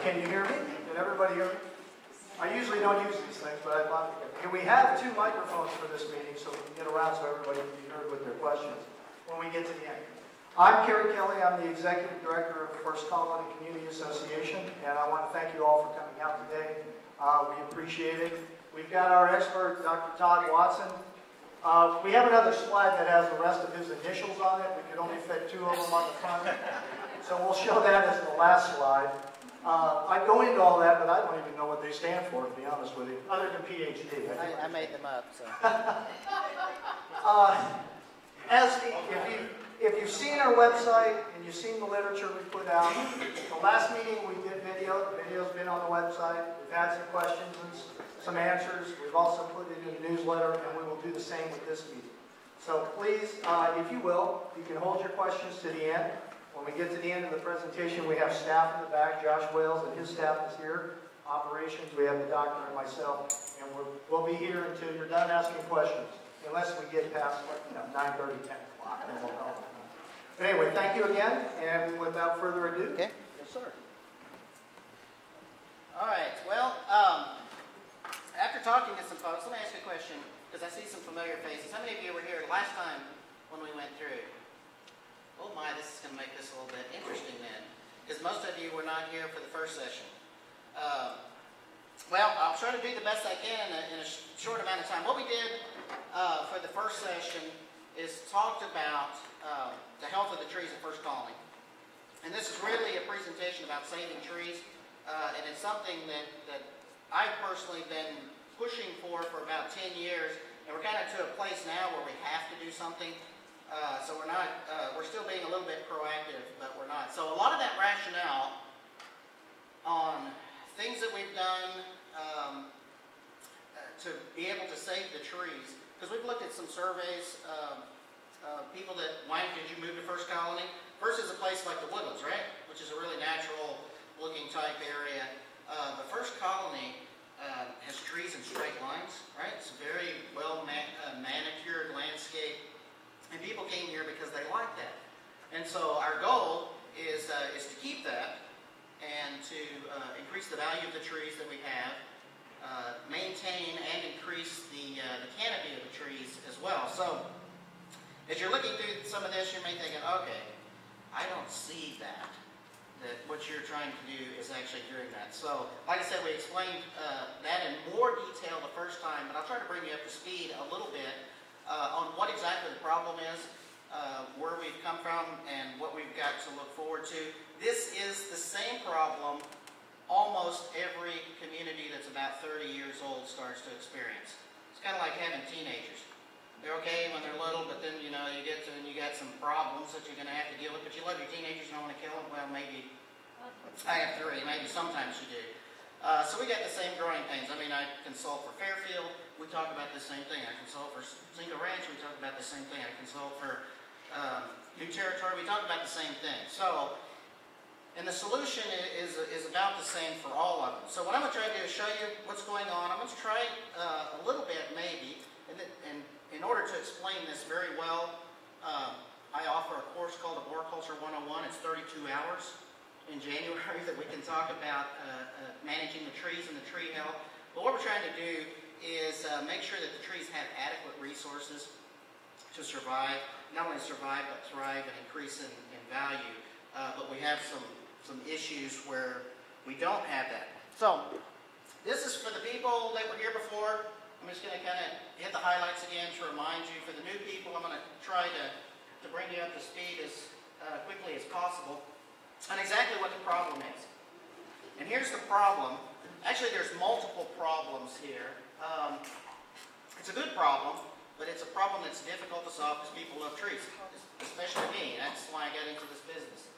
Can you hear me? Can everybody hear me? I usually don't use these things, but I thought, can we have 2 microphones for this meeting so we can get around so everybody can be heard with their questions when we get to the end? I'm Kerry Kelly. I'm the Executive Director of the First Colony Community Association, and I want to thank you all for coming out today. We appreciate it. We've got our expert, Dr. Todd Watson. We have another slide that has the rest of his initials on it. We could only fit 2 of them on the front. So we'll show that as the last slide. I go into all that, but I don't even know what they stand for, to be honest with you, other than PhD. I made them up, so. If you've seen our website and you've seen the literature we put out, the last meeting we did video. The video's been on the website. We've had some questions and some answers. We've also put it in the newsletter, and we will do the same with this meeting. So please, if you will, you can hold your questions to the end. When we get to the end of the presentation, we have staff in the back. Josh Wales and his staff is here. Operations, we have the doctor and myself, and we'll be here until you're done asking questions, unless we get past 9:30, 10 o'clock, and we'll go. But anyway, thank you again, and without further ado. Okay. Yes, sir. All right. Well, after talking to some folks, let me ask you a question, because I see some familiar faces. How many of you were here last time when we went through? Oh my, this is going to make this a little bit interesting then, because most of you were not here for the first session. Well, I'll try to do the best I can in a short amount of time. What we did for the first session is talked about the health of the trees at First Colony. And this is really a presentation about saving trees, and it's something that I've personally been pushing for about 10 years, and we're kind of to a place now where we have to do something. So we're not, we're still being a little bit proactive, but we're not. So a lot of that rationale on things that we've done to be able to save the trees, because we've looked at some surveys, people that, why did you move to First Colony? Versus a place like the Woodlands, right? Which is a really natural looking type area. The First Colony has trees in straight lines, right? It's a very well manicured landscape. And people came here because they like that. And so our goal is to keep that and to increase the value of the trees that we have, maintain and increase the canopy of the trees as well. So as you're looking through some of this, you may be thinking, okay, I don't see that what you're trying to do is actually doing that. So like I said, we explained that in more detail the first time, but I'll try to bring you up to speed a little bit on what exactly the problem is, where we've come from, and what we've got to look forward to. This is the same problem almost every community that's about 30 years old starts to experience. It's kind of like having teenagers. They're okay when they're little, but then you get to and you got some problems that you're going to have to deal with. But you love your teenagers, you don't want to kill them. Well, maybe I have 3. Maybe sometimes you do. So we got the same growing pains. I mean, I consult for Fairfield. We talk about the same thing. I consult for Single Ranch. We talk about the same thing. I consult for New Territory. We talk about the same thing. So, and the solution is about the same for all of them. So what I'm going to try to do is show you what's going on. I'm going to try a little bit maybe, and in order to explain this very well, I offer a course called Arboriculture 101. It's 32 hours in January that we can talk about managing the trees and the tree health. But what we're trying to do is make sure that the trees have adequate resources to survive, not only survive, but thrive and increase in value. But we have some issues where we don't have that. So this is for the people that were here before. I'm just going to kind of hit the highlights again to remind you. For the new people, I'm going to try to bring you up to speed as quickly as possible on exactly what the problem is. And here's the problem. Actually, there's multiple problems here. It's a good problem, but it's a problem that's difficult to solve because people love trees, especially me. That's why I got into this business.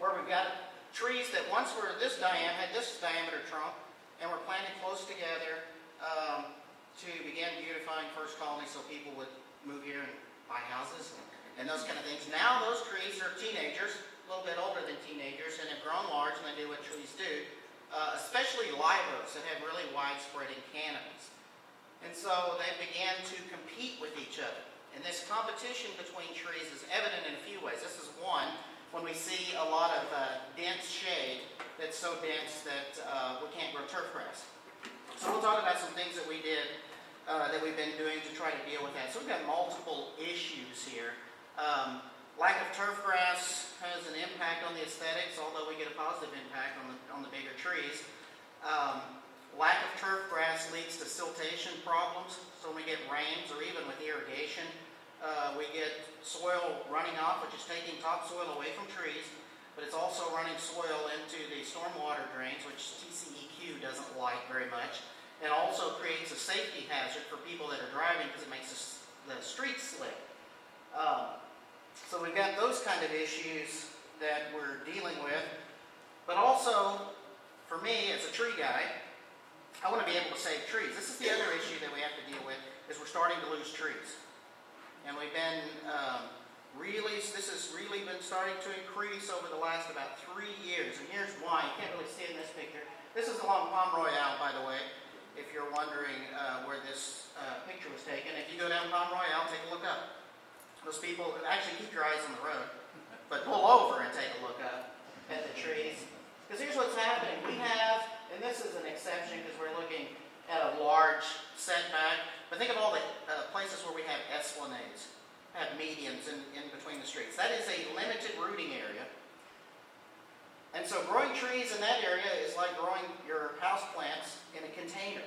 Where we've got trees that once were this diameter, had this diameter trunk, and were planted close together to begin beautifying First Colony so people would move here and buy houses and those kind of things. Now those trees are teenagers, a little bit older than teenagers, and have grown large, and they do what trees do, especially live oaks that have really wide-spreading canopies. And so they began to compete with each other. And this competition between trees is evident in a few ways. This is one, when we see a lot of dense shade so dense that we can't grow turf grass. So we'll talk about some things that we did that we've been doing to try to deal with that. So we've got multiple issues here. Lack of turf grass has an impact on the aesthetics, although we get a positive impact on the bigger trees. Lack of turf grass leads to siltation problems. So when we get rains or even with irrigation, we get soil running off, which is taking topsoil away from trees, but it's also running soil into the stormwater drains, which TCEQ doesn't like very much. It also creates a safety hazard for people that are driving because it makes the streets slick. So we've got those kind of issues that we're dealing with. But also, for me, as a tree guy, I want to be able to save trees. This is the other issue that we have to deal with, is we're starting to lose trees. And we've been this has really been starting to increase over the last about 3 years. And here's why. You can't really see it in this picture. This is along Palm Royale, by the way, if you're wondering where this picture was taken. If you go down Palm Royale, take a look up. Those people, actually keep your eyes on the road, but pull over and take a look up at the trees. Because here's what's happening. We have, and this is an exception because we're looking at a large setback, but think of all the places where we have esplanades, have medians in between the streets. That is a limited rooting area. And so growing trees in that area is like growing your house plants in a container.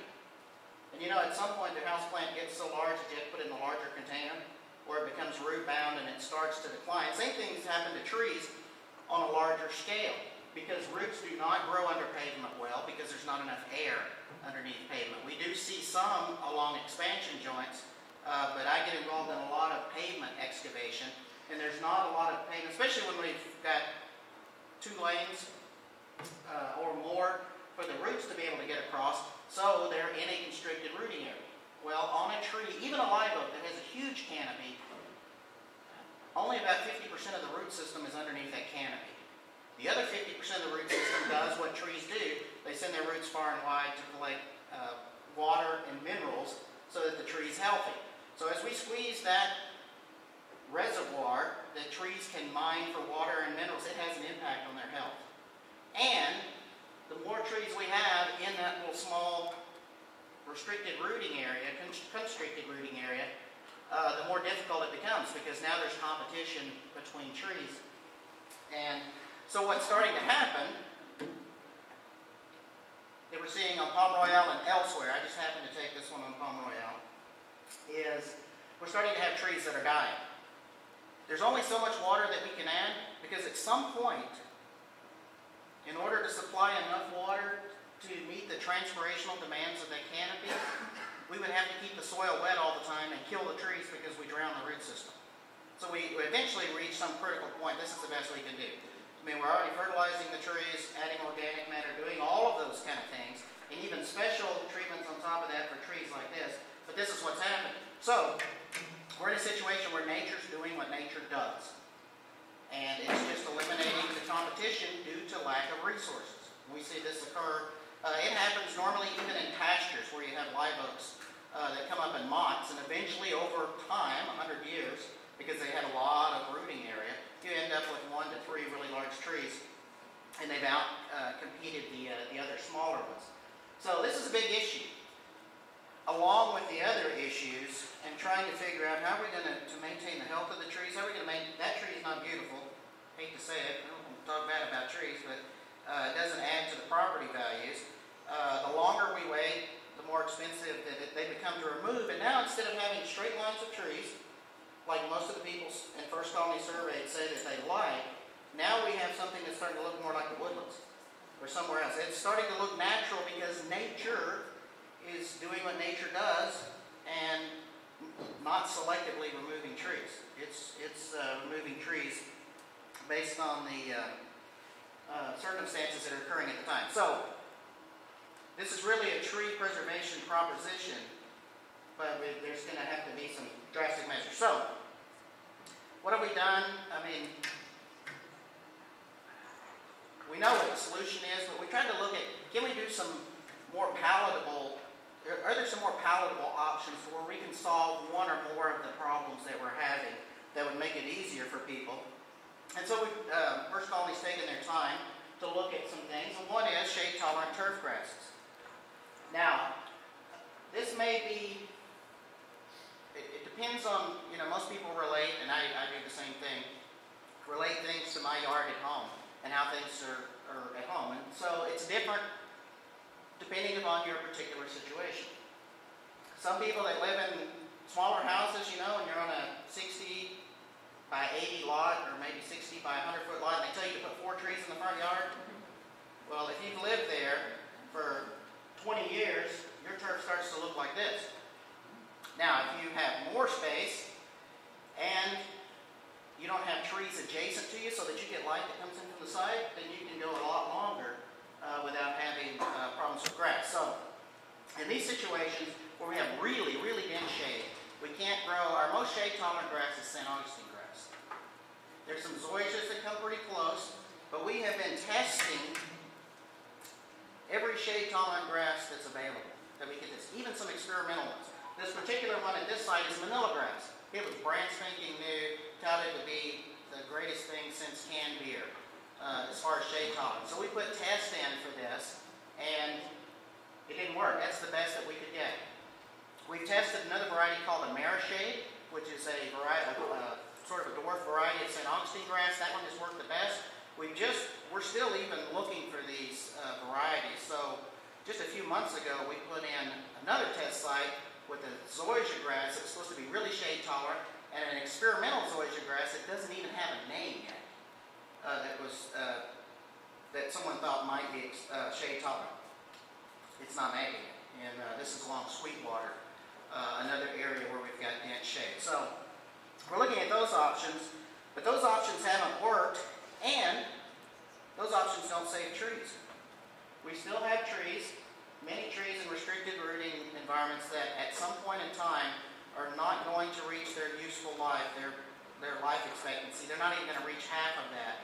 And you know, at some point the house plant gets so large that you have to put it in a larger container, or it becomes root bound and it starts to decline. Same things happen to trees on a larger scale, because roots do not grow under pavement well because there's not enough air underneath pavement. We do see some along expansion joints, but I get involved in a lot of pavement excavation, and there's not a lot of pavement, especially when we've got 2 lanes or more for the roots to be able to get across, so they're in a constricted rooting area. Well, on a tree, even a live oak that has a huge canopy, only about 50% of the root system is underneath that canopy. The other 50% of the root system does what trees do. They send their roots far and wide to collect water and minerals so that the tree's healthy. So as we squeeze that reservoir that trees can mine for water and minerals, it has an impact on their health. And the more trees we have in that little small restricted rooting area, constricted rooting area, the more difficult it becomes, because now there's competition between trees. And so what's starting to happen, that we're seeing on Palm Royale and elsewhere, I just happened to take this one on Palm Royale, is we're starting to have trees that are dying. There's only so much water that we can add, because at some point, in order to supply enough water to meet the transpirational demands of that canopy, we would have to keep the soil wet all the time and kill the trees because we drown the root system. So we eventually reach some critical point. This is the best we can do. I mean, we're already fertilizing the trees, adding organic matter, doing all of those kind of things, and even special treatments on top of that for trees like this. But this is what's happening. So we're in a situation where nature's doing what nature does. And it's just eliminating the competition due to lack of resources. We see this occur. It happens normally even in pastures where you have live oaks that come up in mottes, and eventually over time, 100 years, because they had a lot of rooting area, you end up with 1 to 3 really large trees, and they've out-competed the other smaller ones. So this is a big issue, along with the other issues, and trying to figure out how are we going to maintain the health of the trees. How are we going to make that tree is not beautiful. Hate to say it, I don't want to talk bad about trees, but it doesn't add to the property values. The longer we wait, the more expensive that they become to remove. And now, instead of having straight lines of trees, like most of the people in First Colony surveyed say that they like, now we have something that's starting to look more like the woodlands or somewhere else. It's starting to look natural because nature is doing what nature does and not selectively removing trees. It's removing trees based on the circumstances that are occurring at the time. So this is really a tree preservation proposition, but there's going to have to be some drastic measures. So what have we done? I mean, we know what the solution is, but we tried to look at, can we do some more palatable, are there some more palatable options where we can solve one or more of the problems that we're having that would make it easier for people? And so First Colony's taken their time to look at some things, and one is shade-tolerant turf grasses. Now, this may be, it depends on, most people relate, and I do the same thing, relate things to my yard at home and how things are at home. And so it's different depending upon your particular situation. Some people that live in smaller houses, and you're on a 60 by 80 lot, or maybe 60 by 100 foot lot, and they tell you to put 4 trees in the front yard. Well, if you've lived there for 20 years, your turf starts to look like this. Now, if you have more space and you don't have trees adjacent to you so that you get light that comes in from the side, then you can go a lot longer without having problems with grass. So, in these situations where we have really, really dense shade, we can't grow. Our most shade-tolerant grass is St. Augustine grass. There's some zoysias that come pretty close, but we have been testing every shade-tolerant grass that's available that we can test, even some experimental ones. This particular one at this site is Manila grass. It was brand spanking new, touted to be the greatest thing since canned beer as far as shade tolerance. So we put tests in for this, and it didn't work. That's the best that we could get. We've tested another variety called Amerishade, which is a variety, sort of a dwarf variety of St. Augustine grass. That one has worked the best. We're still even looking for these varieties. So just a few months ago, we put in another test site with a zoysia grass that was supposed to be really shade tolerant, and an experimental zoysia grass that doesn't even have a name yet. That someone thought might be shade tolerant. It's not making it, and this is along Sweetwater, another area where we've got dense shade. So we're looking at those options, but those options haven't worked, and those options don't save trees. We still have trees, many trees in restricted rooting environments that at some point in time are not going to reach their useful life, their life expectancy. They're not even going to reach half of that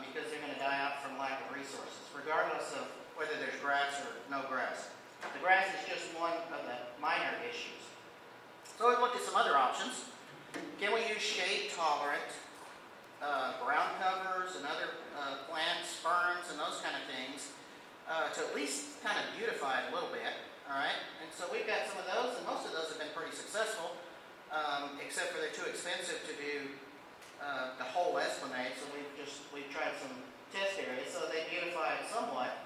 because they're going to die out from lack of resources, regardless of whether there's grass or no grass. The grass is just one of the minor issues. So we've looked at some other options. Can we use shade-tolerant ground covers and other plants, ferns, and those kind of things to at least kind of beautify it a little bit, all right? And so we've got some of those, and most of those have been pretty successful, except for they're too expensive to do the whole esplanade, so we've tried some test areas, so they beautify it somewhat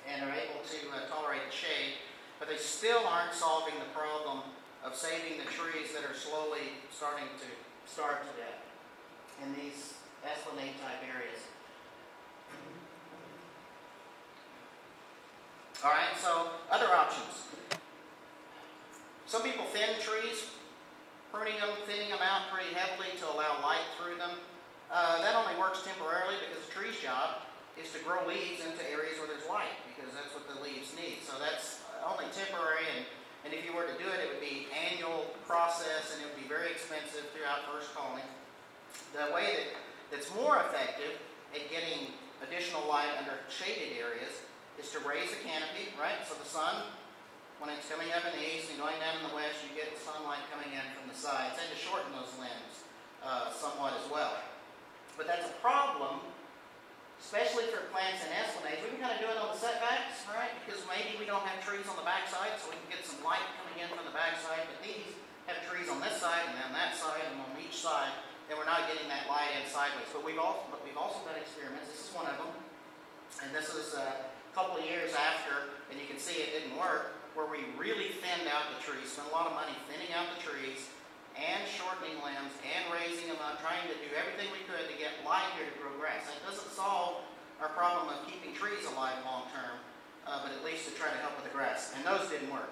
and are able to tolerate the shade, but they still aren't solving the problem of saving the trees that are slowly starting to starve to death in these esplanade-type areas. All right, so other options. Some people thin trees, pruning them, thinning them out pretty heavily to allow light through them. That only works temporarily because the tree's job is to grow leaves into areas where there's light, because that's what the leaves need. So that's only temporary, and if you were to do it, it would be annual process, and it would be very expensive throughout first colony. The way that's more effective at getting additional light under shaded areas is to raise the canopy, right? So the sun, when it's coming up in the east and going down in the west, you get sunlight coming in from the sides, and to shorten those limbs somewhat as well. But that's a problem, especially for plants and esplanades. We can kind of do it on the setbacks, right? Because maybe we don't have trees on the backside, so we can get some light coming in from the backside. But these have trees on this side and on that side and on each side, and we're not getting that light in sideways. But we've also done experiments. This is one of them, and this is a couple of years after, and you can see it didn't work, where we really thinned out the trees, spent a lot of money thinning out the trees and shortening limbs and raising them up, trying to do everything we could to get light here to grow grass. That doesn't solve our problem of keeping trees alive long term, but at least to try to help with the grass. And those didn't work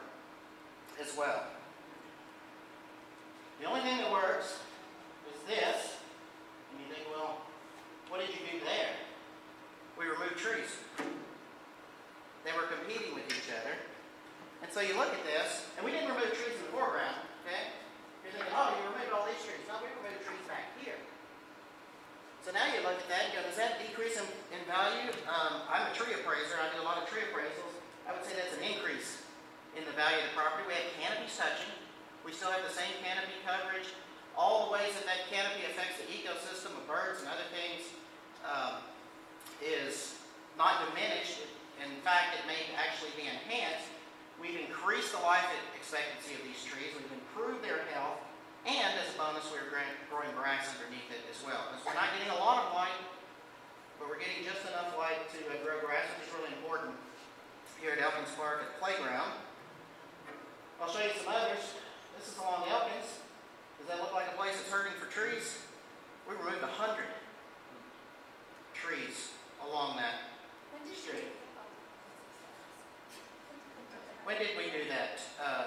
as well. The only thing that works is this, and you think, well, what did you do there? We removed trees. They were competing with each other. And so you look at this, and we didn't remove trees in the foreground, okay? You're thinking, oh, you removed all these trees. No, we removed trees back here. So now you look at that and go, does that decrease in value? I'm a tree appraiser. I do a lot of tree appraisals. I would say that's an increase in the value of the property. We have canopies touching. We still have the same canopy coverage. All the ways that canopy affects the ecosystem of birds and other things is not diminished. In fact, it may actually be enhanced. We've increased the life expectancy of these trees. We've improved their health. And as a bonus, we're growing grass underneath it as well. Because we're not getting a lot of light, but we're getting just enough light to grow grass, which is really important here at Elkins Park at the playground. I'll show you some others. This is along Elkins. Does that look like a place that's hurting for trees? We removed 100 trees along that street. When did we do that,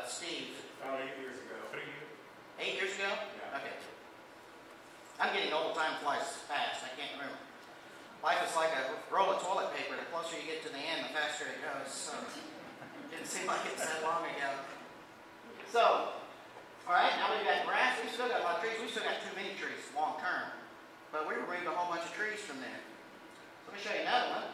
Steve? About 8 years ago. 8 years ago? Yeah. Okay. I'm getting old. Time flies fast. I can't remember. Life is like a roll of toilet paper. The closer you get to the end, the faster it goes. So it didn't seem like it's that long ago. So, all right, now we've got grass. We've still got a lot of trees. We've still got too many trees long term. But we removed a whole bunch of trees from there. Let me show you another one.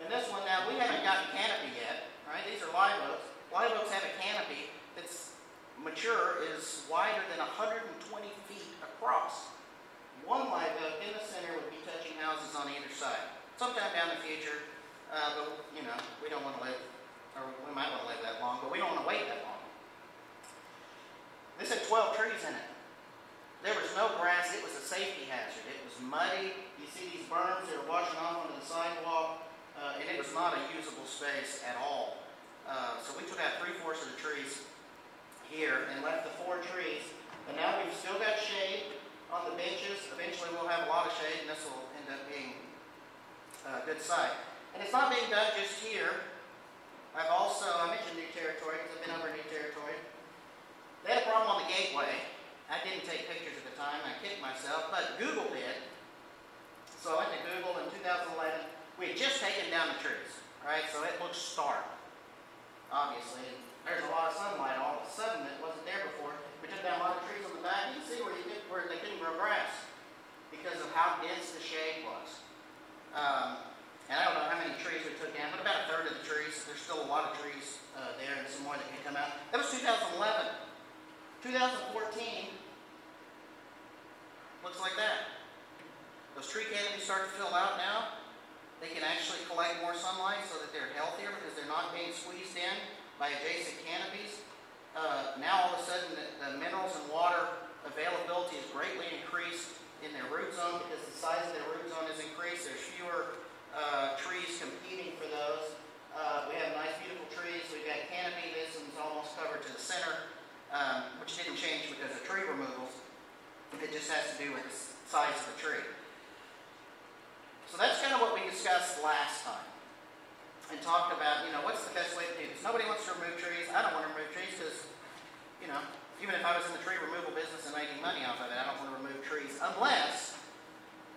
And this one now, we haven't gotten canopy yet. Right? These are live oaks. Live oaks have a canopy that's mature, is wider than 120 feet across. One live oak in the center would be touching houses on either side. Sometime down the future, but you know, we don't want to live, or we might want to live that long, but we don't want to wait that long. This had 12 trees in it. There was no grass. It was a safety hazard. It was muddy. You see these berms that are washing off onto the sidewalk, and it was not a usable space at all. So we took out 3/4 of the trees here and left the 4 trees. And now we've still got shade on the benches. Eventually we'll have a lot of shade, and this will end up being a good site. And it's not being done just here. I mentioned New Territory because I've been over New Territory. They had a problem on the gateway. I didn't take pictures at the time. I kicked myself, but Google did. So I went to Google in 2011. We had just taken down the trees, right? So it looks stark, obviously. There's a lot of sunlight. All of a sudden, it wasn't there before. We took down a lot of trees on the back. You can see where they couldn't grow grass because of how dense the shade was. And I don't know how many trees we took down, but about 1/3 of the trees. There's still a lot of trees there and some more that can come out. That was 2011. 2014 looks like that. Those tree canopies start to fill out now. They can actually collect more sunlight so that they're healthier because they're not being squeezed in by adjacent canopies. Now all of a sudden the minerals and water availability is greatly increased in their root zone because the size of their root zone is increased. There's fewer trees competing for those. We have nice beautiful trees. We've got canopy. This one's almost covered to the center, which didn't change because of tree removals. It just has to do with the size of the tree. So that's kind of what we discussed last time and talked about, what's the best way to do this. Nobody wants to remove trees. I don't want to remove trees because, even if I was in the tree removal business and making money off of it, I don't want to remove trees unless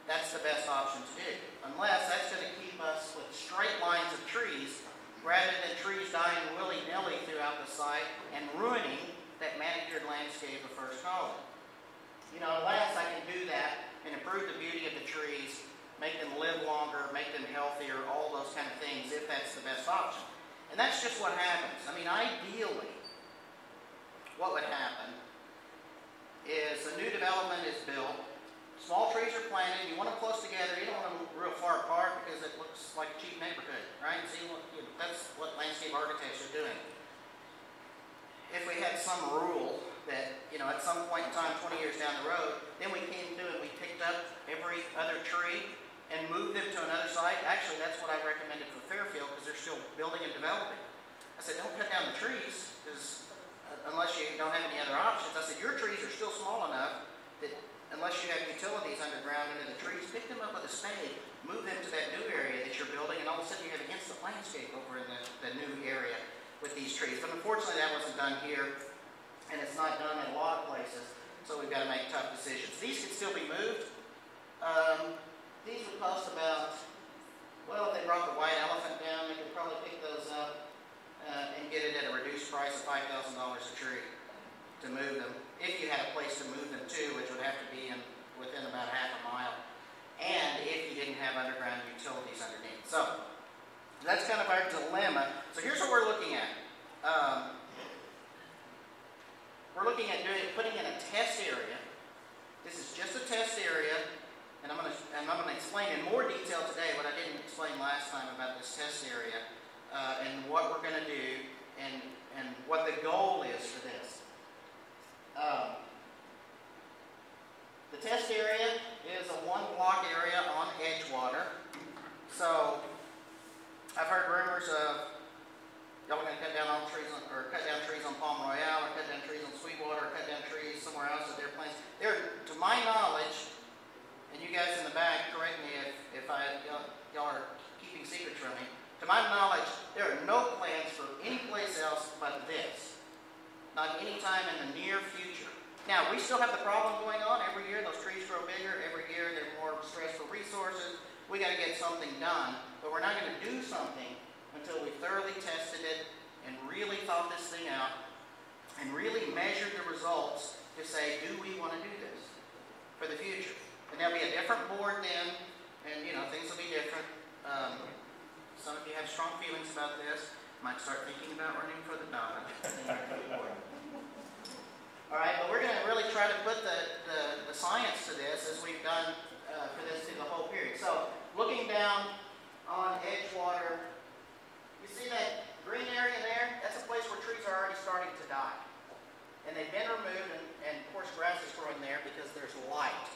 that's the best option to do. Unless that's going to keep us with straight lines of trees rather than trees dying willy-nilly throughout the site and ruining that manicured landscape of First Colony. Unless I can do that and improve the beauty of the trees, make them live longer, make them healthier, all those kind of things, if that's the best option. And that's just what happens. Ideally, what would happen is a new development is built, small trees are planted, you want them close together, you don't want them real far apart because it looks like a cheap neighborhood, right? See, that's what landscape architects are doing. If we had some rule that, at some point in time, 20 years down the road, then we came through and we picked up every other tree and moved them to another site. Actually, that's what I recommended for Fairfield because they're still building and developing. I said, don't cut down the trees because unless you don't have any other options. I said, your trees are still small enough that unless you have utilities underground into the trees, pick them up with a spade, move them to that new area that you're building, and all of a sudden you have against the landscape over in the new area with these trees. But unfortunately, that wasn't done here, and it's not done in a lot of places, so we've got to make tough decisions. These could still be moved. These would cost about, if they brought the white elephant down, they could probably pick those up and get it at a reduced price of $5,000 a tree to move them, if you had a place to move them to, which would have to be within about half a mile, and if you didn't have underground utilities underneath. So that's kind of our dilemma. So here's what we're looking at. We're looking at putting in a test area. This is just a test area, and I'm going to explain in more detail today what I didn't explain last time and what we're going to do and what the goal is for this. The test area is a one-block area on Edgewater. So I've heard rumors of y'all are going to cut down trees on Palm Royale, or cut down trees on Sweetwater, or cut down trees somewhere else at their plants. To my knowledge, and you guys in the back, correct me if y'all are keeping secrets from me. To my knowledge, there are no plans for any place else but this. Not any time in the near future. Now, we still have the problem going on. Every year, those trees grow bigger. Every year, they're more stressful resources. We got to get something done. But we're not going to do something until we thoroughly tested it and really thought this thing out and really measured the results to say, do we want to do this for the future? And there'll be a different board then, and things will be different. Some of you have strong feelings about this. Might start thinking about running for the ballot. All right, but we're going to really try to put the science to this as we've done for this through the whole period. So, looking down on Edgewater, you see that green area there? That's a place where trees are already starting to die. And they've been removed, and of course grass is growing there because there's light.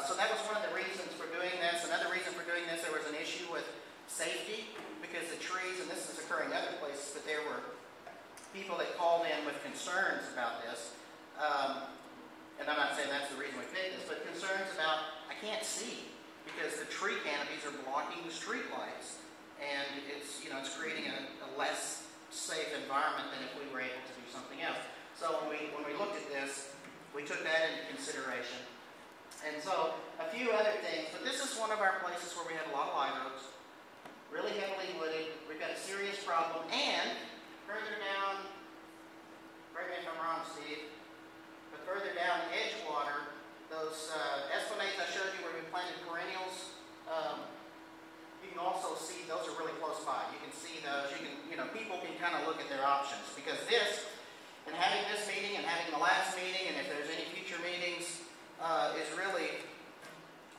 So that was one of the reasons for doing this. Another reason for doing this, there was an issue with safety because the trees, and this is occurring other places, but there were people that called in with concerns about this. And I'm not saying that's the reason we picked this, but concerns about, I can't see because the tree canopies are blocking the street lights. And it's creating a less safe environment than if we were able to do something else. So when we looked at this, we took that into consideration. And so a few other things, but this is one of our places where we have a lot of live oaks, really heavily wooded. We've got a serious problem. And further down, correct me if I'm wrong, Steve, but further down Edgewater, those esplanades I showed you where we planted perennials, you can also see those are really close by. You can see those. People can kind of look at their options because this, and having this meeting and having the last meeting, and if there's any future meetings, is really,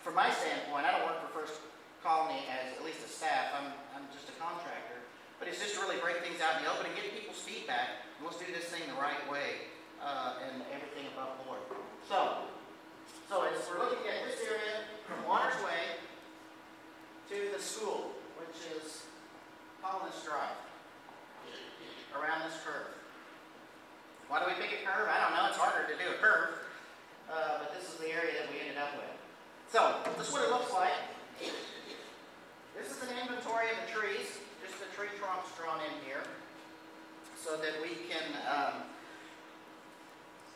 from my standpoint, I don't work for First Colony as at least a staff. I'm just a contractor, but it's just to really break things out in the open and get people's feedback. And let's do this thing the right way and everything above board. So as we're looking at this area from Waters Way to the school, which is Collins Drive, around this curve. Why do we pick a curve? I don't know. It's harder to do a curve, but this is the area that we ended up with. So this is what it looks like. This is an inventory of the trees, just the tree trunks drawn in here, so that we can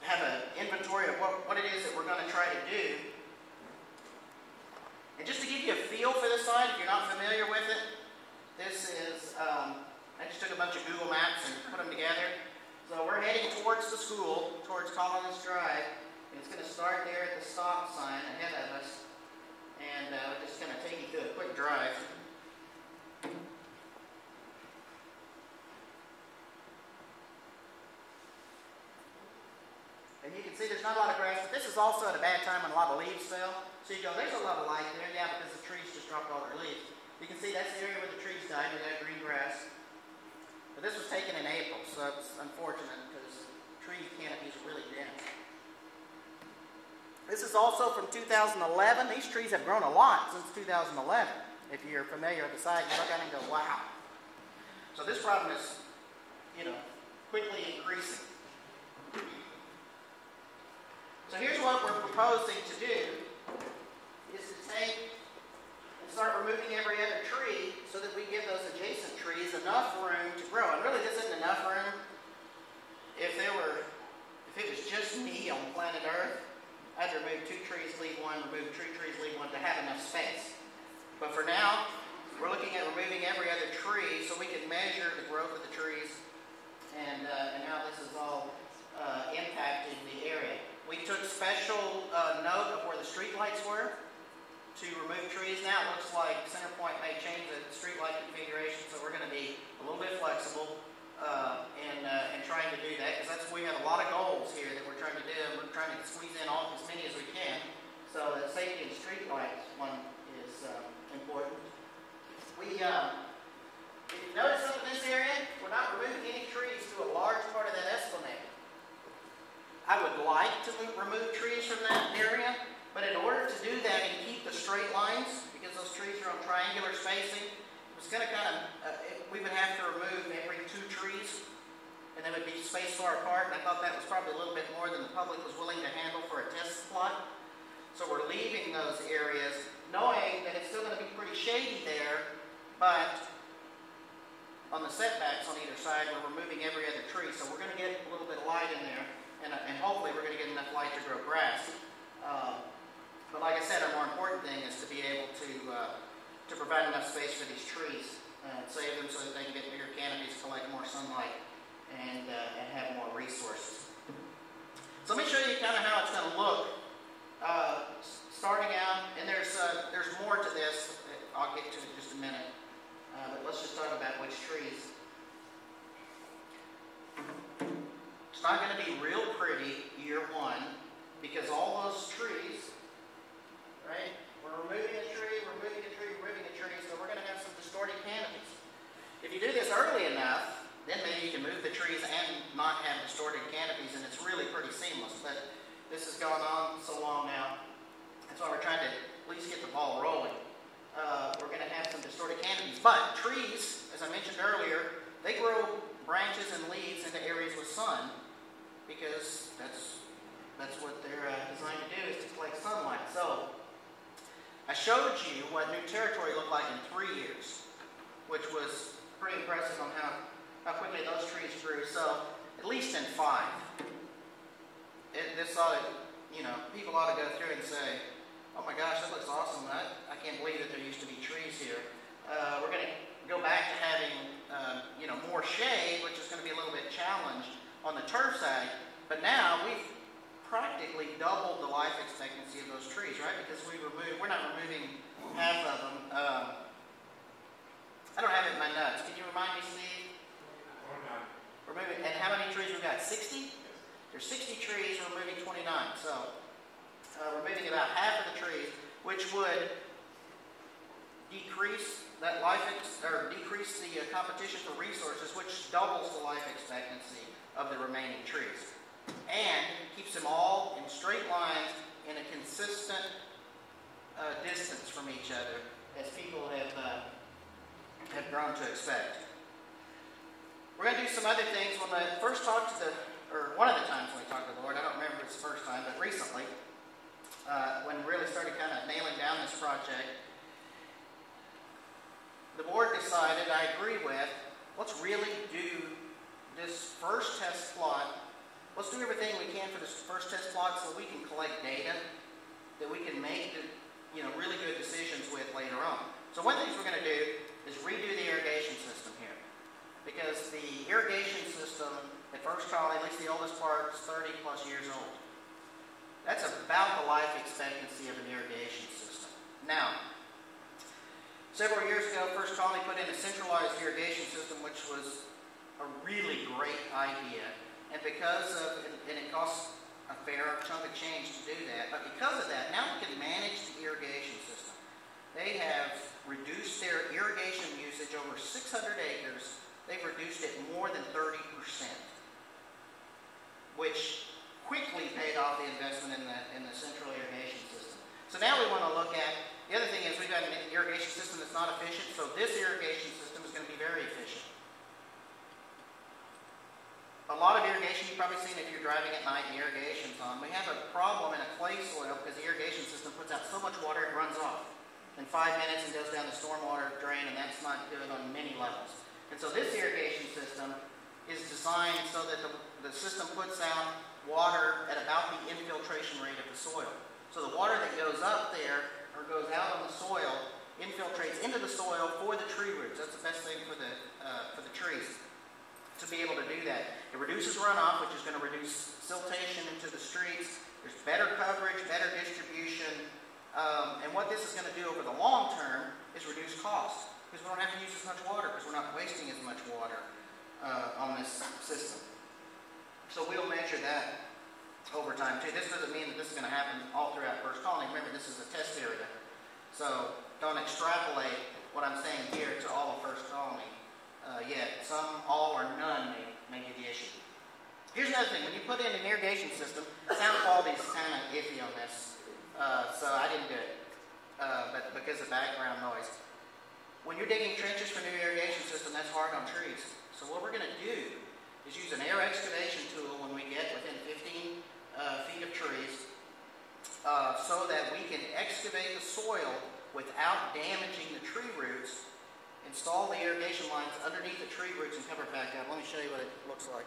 have an inventory of what it is that we're going to try to do. And just to give you a feel for this site, if you're not familiar with it, this is, I just took a bunch of Google Maps and put them together. So we're heading towards the school, towards Collins Drive, and it's going to start there at the stop sign ahead of us. And we're just going to take you through a quick drive. And you can see there's not a lot of grass, but this is also at a bad time when a lot of leaves fell. So you go, there's a lot of light there, yeah, because the trees just dropped all their leaves. You can see that's the area where the trees died with that green grass. But this was taken in April, so it's unfortunate because tree canopies are really dense. This is also from 2011. These trees have grown a lot since 2011. If you're familiar with the site, you look at it and go, wow. So this problem is, quickly increasing. So here's what we're proposing to do, is to take and start removing every other tree so that we give those adjacent trees enough room to grow. And really this isn't enough room. If it was just me on planet Earth, I'd remove 2 trees, leave 1, remove 2 trees, leave 1 to have enough space. But for now, we're looking at removing every other tree so we can measure the growth of the trees and how this is all impacting the area. We took special note of where the street lights were to remove trees. Now it looks like CenterPoint may change the street light configuration, so we're going to be a little bit flexible and trying to do that, because we have a lot of goals here that we're trying to do. We're trying to squeeze in as many as we can. So the safety and street lights one is important. If you notice up in this like to remove trees from that area, but in order to do that and keep the straight lines, because those trees are on triangular spacing, it was going to kind of, we would have to remove every 2 trees, and they would be spaced far apart, and I thought that was probably a little bit more than the public was willing to handle for a test plot. So we're leaving those areas, knowing that it's still going to be pretty shady there, but on the setbacks on either side, we're removing every other tree, so we're going to get a little bit of light in there, and hopefully we're going to get enough light to grow grass. But like I said, our more important thing is to be able to provide enough space for these trees, save them so that they can get bigger canopies, collect more sunlight, and have more resources. So let me show you kind of how it's going to look. Starting out, and there's more to this. I'll get to it in just a minute. But let's just talk about which trees. It's not going to be real pretty year 1 because all those trees, right? We're removing a tree, removing a tree, removing a tree, so we're going to have some distorted canopies. If you do this early enough, then maybe you can move the trees and not have distorted canopies, and it's really pretty seamless. But this has gone on so long now. That's why we're trying to at least get the ball rolling. We're going to have some distorted canopies. But trees, as I mentioned earlier, they grow branches and leaves into areas with sun because that's what they're designed to do, is to collect sunlight. So I showed you what new territory looked like in 3 years, which was pretty impressive on how quickly those trees grew. So at least in 5. This ought to, people ought to go through and say, oh my gosh, that looks awesome. I can't believe that there used to be trees here. We're going to go back to having, more shade, which is going to be a little bit challenged on the turf side. But now we've practically doubled the life expectancy of those trees, right? Because we're not removing half of them. I don't have it in my notes. Can you remind me, Steve? We're moving, and how many trees we've got? 60? There's 60 trees, we're moving 29. So we're moving about half of the trees, which would decrease that decrease the competition for resources, which doubles the life expectancy of the remaining trees, and keeps them all in straight lines in a consistent distance from each other, as people have grown to expect. We're going to do some other things. When I first talked one of the times when we talked to the Lord, I don't remember if it's the first time, but recently, when we really started kind of nailing down this project, the board decided, I agree with, let's really do this first test plot. Let's do everything we can for this first test plot so we can collect data that we can make really good decisions with later on. So one thing we're going to do is redo the irrigation system here, because the irrigation system at First Colony, at least the oldest part, is 30 plus years old. That's about the life expectancy of an irrigation system. Now, several years ago, First Colony put in a centralized irrigation system, which was a really great idea. And it costs a fair chunk of change to do that, but because of that, now we can manage the irrigation system. They have reduced their irrigation usage over 600 acres. They've reduced it more than 30%, which quickly paid off the investment in the central irrigation system. So now we want to look at, the other thing is we've got an irrigation system that's not efficient, so this irrigation system is going to be very efficient. A lot of irrigation, you've probably seen if you're driving at night and the irrigation's on. We have a problem in a clay soil because the irrigation system puts out so much water it runs off in 5 minutes and goes down the stormwater drain, and that's not good on many levels. And so this irrigation system is designed so that the system puts out water at about the infiltration rate of the soil. So the water that goes up there or goes out on the soil infiltrates into the soil for the tree roots. That's the best thing for the trees, to be able to do that. It reduces runoff, which is going to reduce siltation into the streets. There's better coverage, better distribution. And what this is going to do over the long term is reduce costs, because we don't have to use as much water, because we're not wasting as much water on this system. So we'll measure that over time too. This doesn't mean that this is going to happen all throughout First Colony. Remember, this is a test area. So don't extrapolate what I'm saying here to all of First Colony yet. Some, all, or none may be the issue. Here's another thing. When you put in an irrigation system, sound quality is kind of iffy on this, so I didn't do it, but because of background noise. When you're digging trenches for new irrigation system, that's hard on trees. So what we're going to do is use an air excavation tool when we get within 15 feet of trees, so that we can excavate the soil without damaging the tree roots, install the irrigation lines underneath the tree roots and cover it back up. Let me show you what it looks like.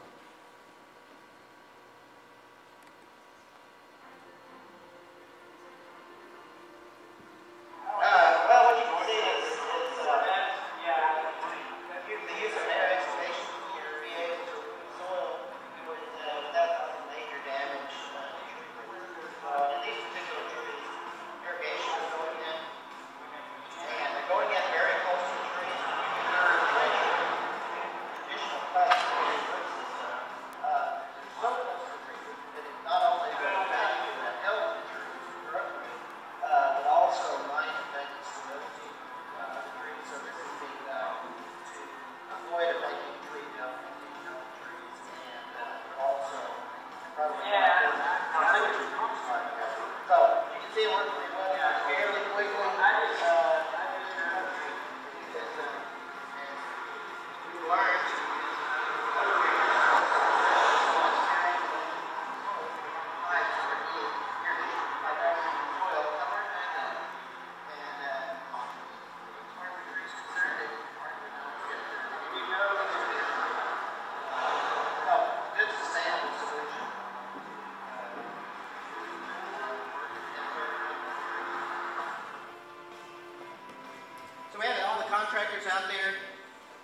Contractors out there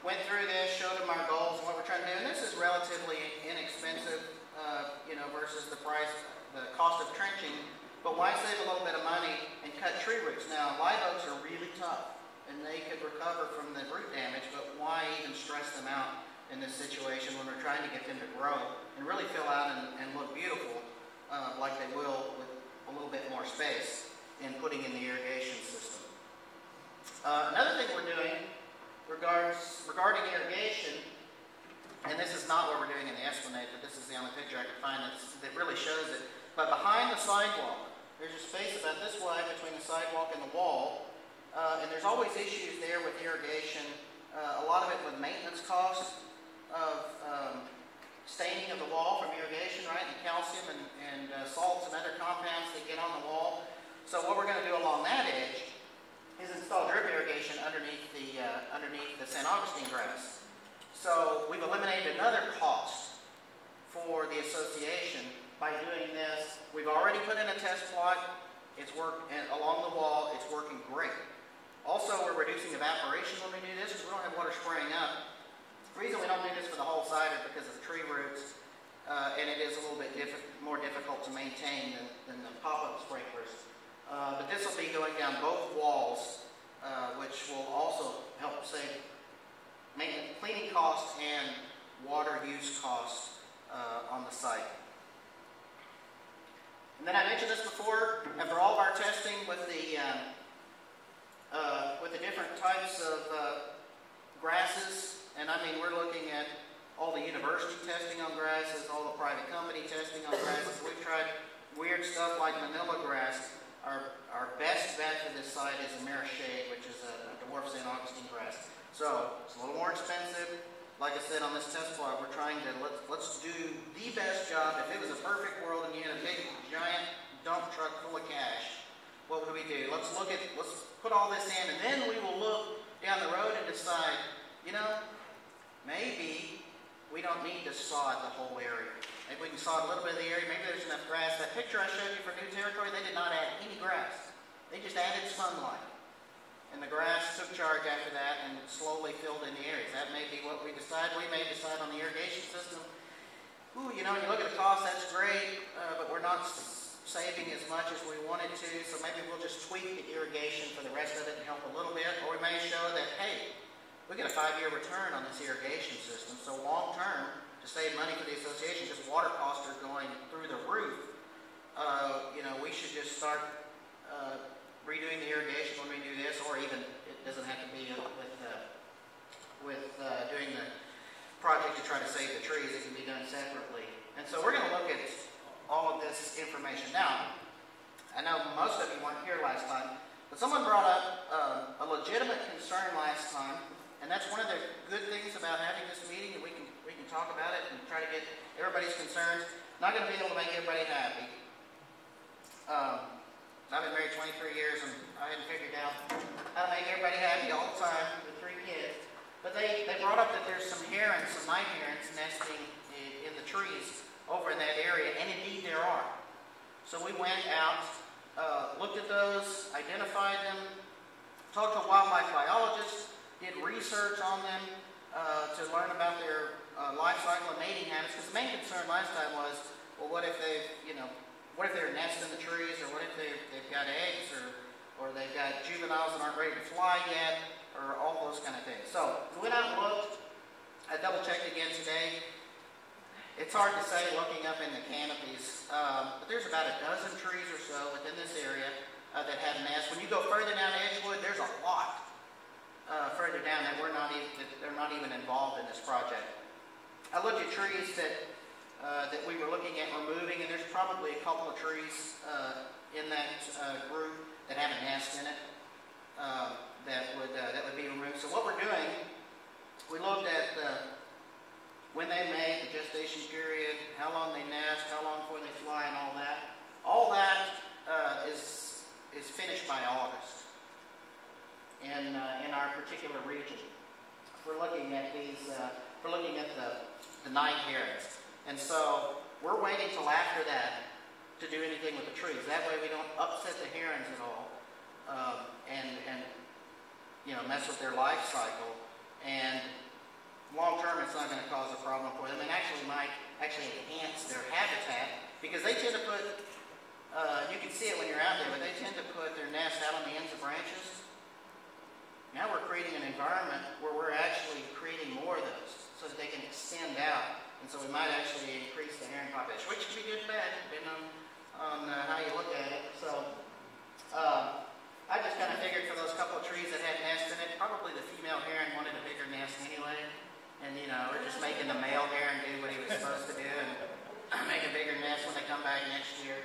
went through this, showed them our goals and what we're trying to do, and this is relatively inexpensive, versus the cost of trenching. But why save a little bit of money and cut tree roots? Now, live oaks are really tough, and they could recover from the root damage, but why even stress them out in this situation when we're trying to get them to grow and really fill out and look beautiful, like they will with a little bit more space in putting in the irrigation system. Another thing we're doing regarding irrigation, and this is not what we're doing in the Esplanade, but this is the only picture I could find that really shows it. But behind the sidewalk, there's a space about this wide between the sidewalk and the wall, and there's always issues there with irrigation. A lot of it with maintenance costs of staining of the wall from irrigation, right, and calcium and salts and other compounds that get on the wall. So what we're going to do along that edge is install drip irrigation underneath the St. Augustine grass. So we've eliminated another cost for the association by doing this. We've already put in a test plot. It's worked along the wall. It's working great. Also, we're reducing evaporation when we do this because we don't have water spraying up. The reason we don't do this for the whole site is because of tree roots, and it is a little bit more difficult to maintain than the pop-up sprinklers. But this will be going down both walls, which will also help save maintenance, cleaning costs and water use costs on the site. And then I mentioned this before, after all of our testing with the different types of grasses, and I mean we're looking at all the university testing on grasses, all the private company testing on grasses. We've tried weird stuff like manila grass. Our best bet for this site is Amerishade, which is a dwarf St. Augustine grass. So it's a little more expensive. Like I said on this test plot, we're trying to let's do the best job. If it was a perfect world and you had a big giant dump truck full of cash, what would we do? Let's put all this in, and then we will look down the road and decide, maybe we don't need to sod the whole area. Maybe we can sod a little bit of the area. Maybe there's enough grass. That picture I showed you for New Territory, they did not add any grass. They just added sunlight. And the grass took charge after that and slowly filled in the areas. That may be what we decide. We may decide on the irrigation system. When you look at the cost, that's great, but we're not saving as much as we wanted to, so maybe we'll just tweak the irrigation for the rest of it and help a little bit. Or we may show that, hey, we get a 5-year return on this irrigation system, so long term, to save money for the association, because water costs are going through the roof, we should just start redoing the irrigation when we do this, or even it doesn't have to be with doing the project to try to save the trees. It can be done separately. And And so we're going to look at all of this information. Now, I know most of you weren't here last time, but someone brought up a legitimate concern last time, and that's one of the good things about having this meeting, and we can talk about it and try to get everybody's concerns. Not going to be able to make everybody happy. I've been married 23 years, and I hadn't figured out how to make everybody happy all the time with 3 kids. But they brought up that there's some herons, some night herons nesting in the trees over in that area, and indeed there are. So we went out, looked at those, identified them, talked to wildlife biologists, did research on them to learn about their life cycle and mating habits. Because the main concern last time was, well, what if what if they're nesting in the trees, or what if they've got eggs, or they've got juveniles that aren't ready to fly yet, or all those kind of things. So we went out and looked. I double-checked again today. It's hard to say looking up in the canopies, but there's about a dozen trees or so within this area that have nests. When you go further down Edgewood, there's a lot further down that they're not even involved in this project. I looked at trees that we were looking at removing, and there's probably a couple of trees in that group that have a nest in it that would be removed. So what we're doing, we looked at when they mate, the gestation period, how long they nest, how long before they fly, and all that. All that is finished by August in our particular region. We're looking at these. We're looking at the night herons. And so we're waiting till after that to do anything with the trees. That way we don't upset the herons at all, and mess with their life cycle. And long term, it's not going to cause a problem for them, and actually might enhance their habitat, because they tend to put. You can see it when you're out there, but they tend to put their nest out on the ends of branches. Now we're creating an environment where we're actually creating more of those, so that they can extend out. And so we might actually increase the heron population, which can be good and bad, depending on how you look at it. So I just kind of figured for those couple of trees that had nests in it, probably the female heron wanted a bigger nest anyway. And, we're just making the male heron do what he was supposed to do and make a bigger nest when they come back next year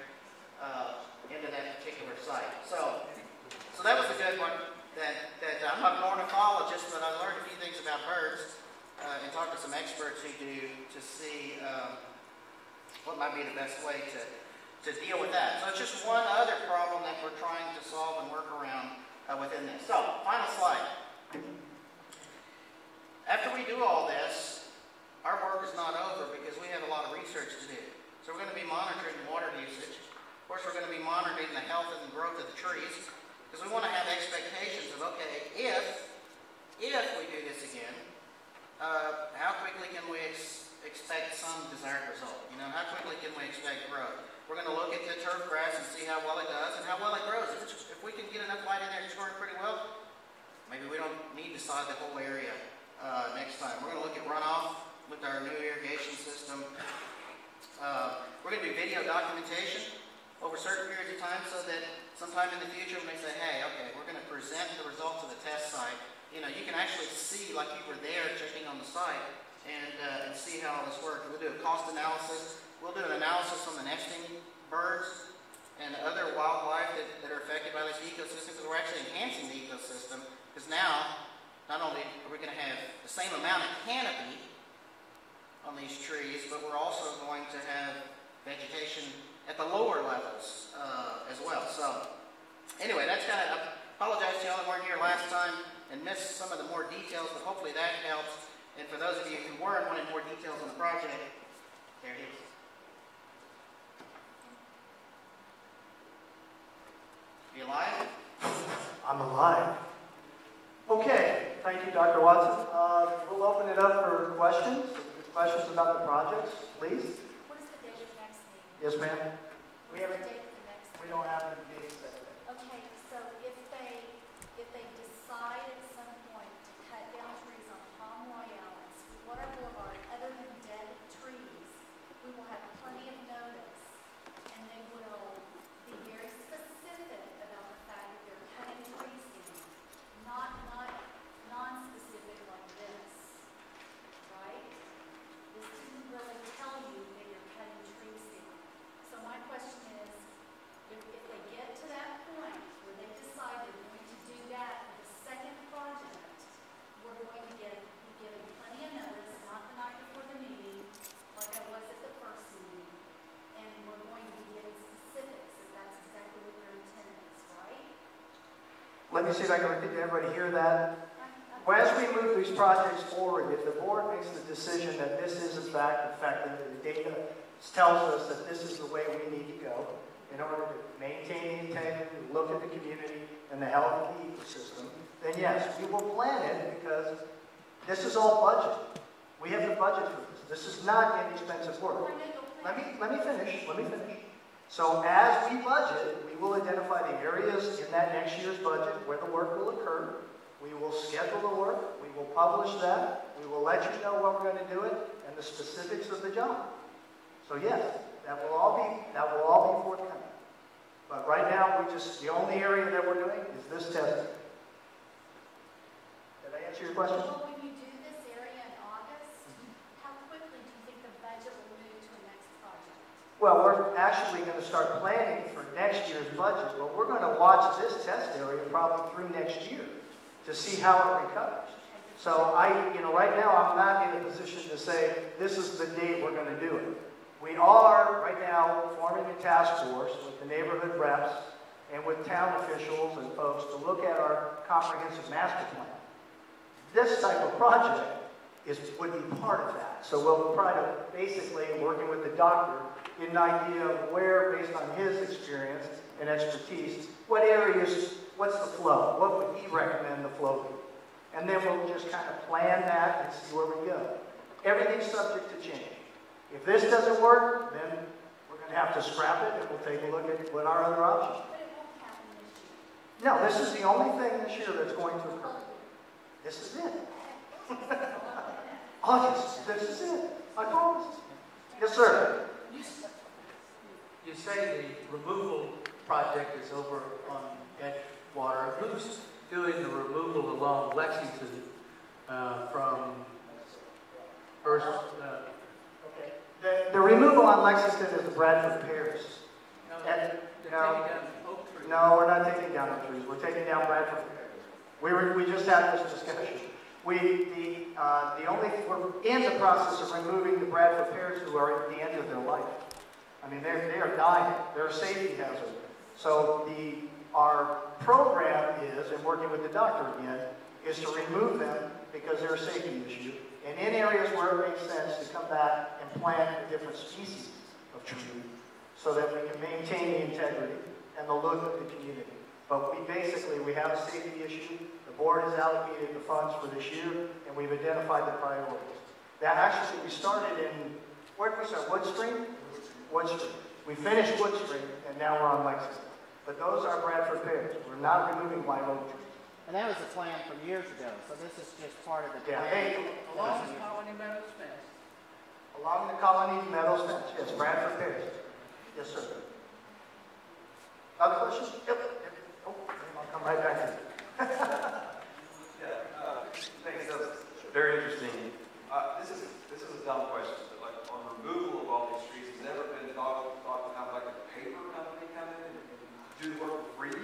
into that particular site. So that was a good one. That I'm not an ornithologist, but I learned a few things about birds. And talk to some experts who do to see what might be the best way to deal with that. So it's just one other problem that we're trying to solve and work around within this. So, final slide. After we do all this, our work is not over because we have a lot of research to do. So we're going to be monitoring water usage. Of course, we're going to be monitoring the health and the growth of the trees, because we want to have expectations of, okay, if we do this again, how quickly can we expect some desired result? How quickly can we expect growth? We're going to look at the turf grass and see how well it does and how well it grows. If we can get enough light in there and score it pretty well, maybe we don't need to sod the whole area next time. We're going to look at runoff with our new irrigation system. We're going to do video documentation over certain periods of time, so that sometime in the future when they say, hey, okay, we're going to present the results of the test site, you can actually see like you were there checking on the site and see how all this works. We'll do a cost analysis. We'll do an analysis on the nesting birds and other wildlife that are affected by this ecosystem, because we're actually enhancing the ecosystem, because now not only are we going to have the same amount of canopy on these trees, but we're also going to have vegetation at the lower levels as well. So anyway, that's kind of, I apologize to y'all that weren't here last time and missed some of the more details, but hopefully that helps. And for those of you who were and wanted more details on the project, there it is. You alive? I'm alive. Okay, thank you, Dr. Watson. We'll open it up for questions. Questions about the projects, please. What is the date of the next meeting? Yes, ma'am. We have a date of the next meeting. We don't have any dates set. Okay, so if they decide at some point to cut down trees on Palm Royale and Sweetwater Boulevard, other than dead trees, we will have plenty of notice, and they will be very specific about the fact that they're cutting trees down, not non-specific like this, right? This didn't really tell you that you're cutting let me see if I can repeat, everybody hear that? Well, as we move these projects forward, if the board makes the decision that this is in fact effective, the data tells us that this is the way we need to go in order to maintain the integrity, look at the community and the health of the ecosystem, then yes, we will plan it because this is all budget. We have the budget for this. This is not inexpensive work. Let me finish. So as we budget, we will identify the areas in that next year's budget where the work will occur. We will schedule the work. We will publish that. We will let you know when we're going to do it and the specifics of the job. So yes, that will all be forthcoming. But right now, the only area that we're doing is this testing. Did I answer your question? Well, when you do this area in August, how quickly do you think the budget will move to a next project? Well, we're actually going to start planning for next year's budget, but we're going to watch this test area probably through next year to see how it recovers. So right now I'm not in a position to say this is the date we're going to do it. We are right now forming a task force with the neighborhood reps and with town officials and folks to look at our comprehensive master plan. This type of project would be part of that. So we'll try to basically, working with the doctor, get an idea of where, based on his experience and expertise, what areas, what's the flow? What would he recommend the flow be? And then we'll just kind of plan that and see where we go. Everything's subject to change. If this doesn't work, then we're going to have to scrap it and we'll take a look at what our other options are. But it won't happen this year. No, this is the only thing this year that's going to occur. This is it. August, this is it. I promise. Yes, sir. You say the removal project is over on Edgewater. Who's doing the removal along Lexington from first? The removal on Lexington is the Bradford Pierce. They're taking down oak trees. No, we're not taking down oak trees. We're taking down Bradford Pierce. We just had this discussion. We're in the process of removing the Bradford Pierce who are at the end of their life. I mean, they are dying. They're a safety hazard. So our program is, and working with the doctor again, is to remove them because they're a safety issue. And in areas where it makes sense to come back and plant a different species of tree so that we can maintain the integrity and the look of the community. But we have a safety issue. The board has allocated the funds for this year, and we've identified the priorities. That actually, we started in, where did we start? Wood Street? Wood Street. We finished Wood Street, and now we're on Lexington. But those are Bradford Pierce. We're not removing live oak trees. And that was the plan from years ago, so this is just part of the Yeah, plan. Along the Colony Meadows fence. Along the Colony Meadows fence, yes, Bradford Pierce. Yes, sir. Other questions? Yep. Oh, I'll come right back to you. Thanks. That's very interesting. This is a dumb question, but like on removal of all these trees, has it ever been thought to have like a paper company come in and do the work for free,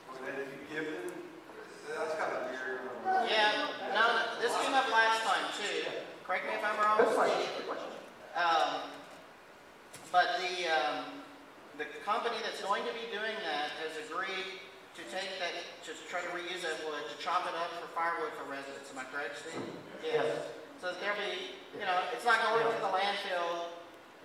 or then if you give them, that's kind of weird. Yeah, no, this came up last time too. Correct me if I'm wrong. Good question. But the company that's going to be doing that has agreed to take that, to try to reuse that wood, to chop it up for firewood for residents. Am I correct, Steve? Yes. So there'll be, it's not going to the landfill.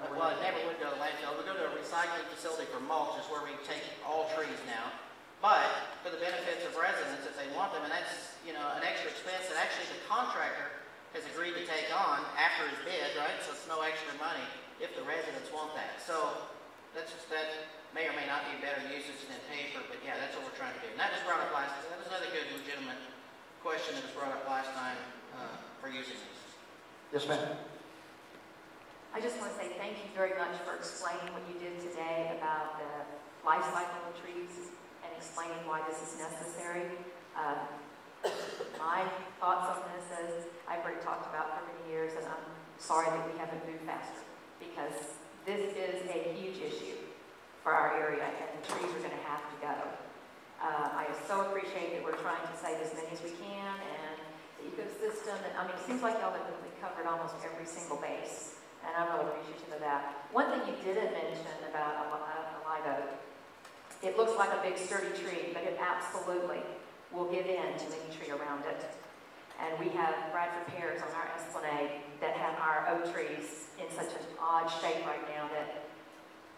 Well, it never would go to the landfill. We go to a recycling facility for mulch, is where we take all trees now. But for the benefits of residents, if they want them, and that's, an extra expense that actually the contractor has agreed to take on after his bid, right? So it's no extra money if the residents want that. So that may or may not be better usage than paper, but yeah, that's what we're trying to do. And that was brought up last time. That was another good, legitimate question that was brought up last time for using these. Yes, ma'am. I just want to say thank you very much for explaining what you did today about the life cycle of trees and explaining why this is necessary. My thoughts on this is I've already talked about for many years, and I'm sorry that we haven't moved faster because this is a huge issue for our area, and the trees are going to have to go. I so appreciate that we're trying to save as many as we can, and the ecosystem, and it seems like y'all have really covered almost every single base, and I'm really appreciative of that. One thing you didn't mention about a live oak, it looks like a big sturdy tree, but it absolutely will give in to any tree around it. And we have Bradford pears on our esplanade that have our oak trees in such an odd shape right now that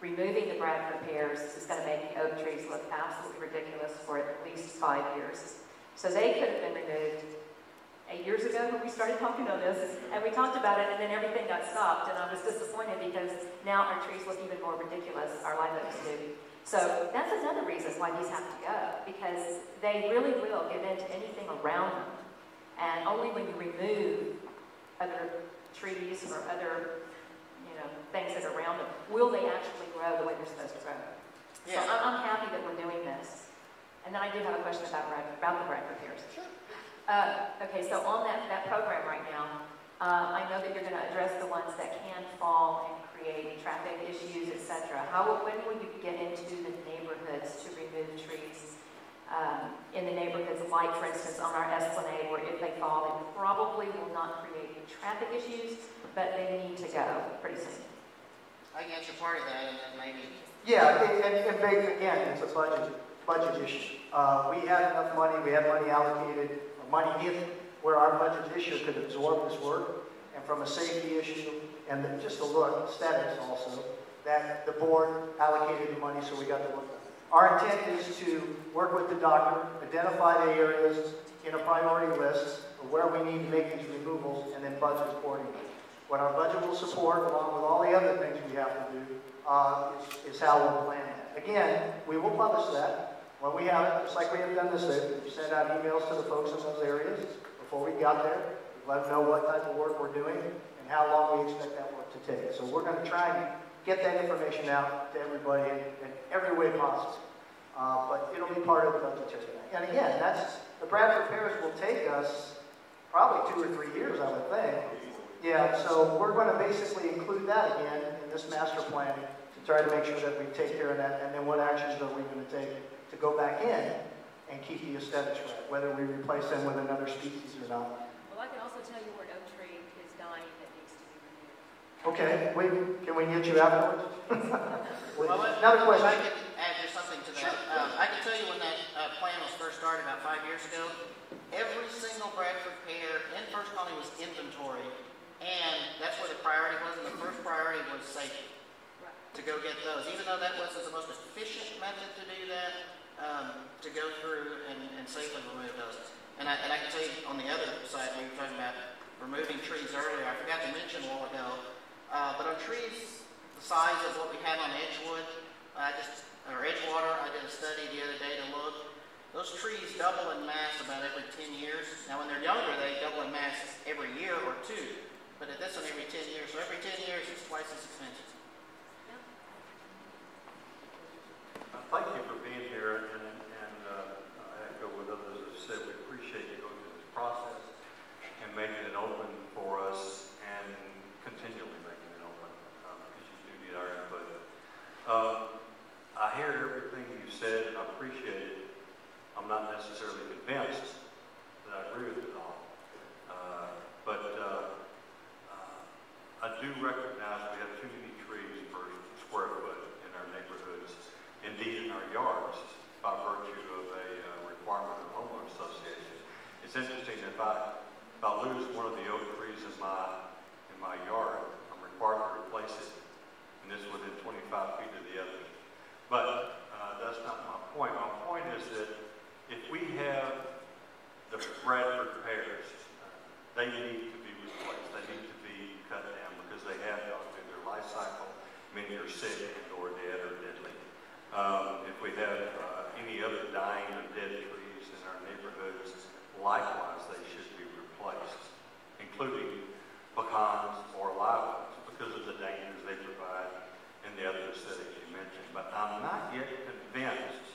removing the Bradford pears is going to make the oak trees look absolutely ridiculous for at least 5 years. So they could have been removed 8 years ago when we started talking on this, and we talked about it, and then everything got stopped, and I was disappointed because now our trees look even more ridiculous, our live oaks do. So that's another reason why these have to go, because they really will give in to anything around them. And only when you remove other trees or other, things that are around them, will they actually grow the way they're supposed to grow. Yeah. So I'm happy that we're doing this. And then I do have a question about the Bradford pears. Sure. Okay, so on that program right now, I know that you're going to address the ones that can fall and create traffic issues, etc. When will you get into the neighborhoods to remove trees in the neighborhoods, like for instance on our esplanade, where if they fall, they probably will not create traffic issues, but they need to go pretty soon? I can answer part of that, and then maybe. Yeah, and again, it's a budget issue. We had enough money, we had money allocated, money in where our budget this year could absorb this work, and from a safety issue, and just a look, aesthetics also, that the board allocated the money, so we got to look at it. Our intent is to work with the doctor, identify the areas in a priority list of where we need to make these removals, and then budget accordingly. What our budget will support, along with all the other things we have to do, is how we'll plan that. Again, we will publish that when we have it, just like we have done this day. We send out emails to the folks in those areas before we got there. We let them know what type of work we're doing and how long we expect that work to take. So we're going to try and get that information out to everybody in every way possible. But it'll be part of the budgetary. And again, the Bradford pears will take us probably 2 or 3 years, I would think. Yeah, so we're going to basically include that again in this master plan to try to make sure that we take care of that, and then what actions are we going to take to go back in and keep the aesthetics right, whether we replace them with another species or not. Well, I can also tell you where an oak tree is dying that needs to be removed. Okay, can we get you afterwards? Well, Another question. If I could add just something to that. I can tell you when that plan was first started about 5 years ago, every single Bradford pear in First Colony was inventory. And that's where the priority was, and the first priority was safety, to go get those. Even though that wasn't the most efficient method to do that, to go through and safely remove those. And I can tell you on the other side, we were talking about removing trees earlier. I forgot to mention a while ago, but on trees the size of what we have on Edgewood, or Edgewater, I did a study the other day to look. Those trees double in mass about every 10 years. Now when they're younger, they double in mass every year or two. But at this one, every 10 years. So every 10 years, it's twice as expensive. Thank you for being here, and I echo what others have said. We appreciate you going through this process and making it open for us, and continually making it open, because you do need our input. I hear everything you said, and I appreciate it. I'm not necessarily convinced that I agree with it all, but I do recognize we have too many trees per square foot in our neighborhoods, indeed in our yards, by virtue of a requirement of the homeowner association. It's interesting, if I lose one of the oak trees in my yard, I'm required to replace it, and it's within 25 feet of the other. But that's not my point. My point is that if we have the Bradford pears, they need to be replaced. They need to be cut down because they have gone through their life cycle. Many are sick or dead or deadly. If we have any other dying or dead trees in our neighborhoods, likewise they should be replaced, including pecans or live oaks because of the dangers they provide and the other aesthetics you mentioned. But I'm not yet convinced,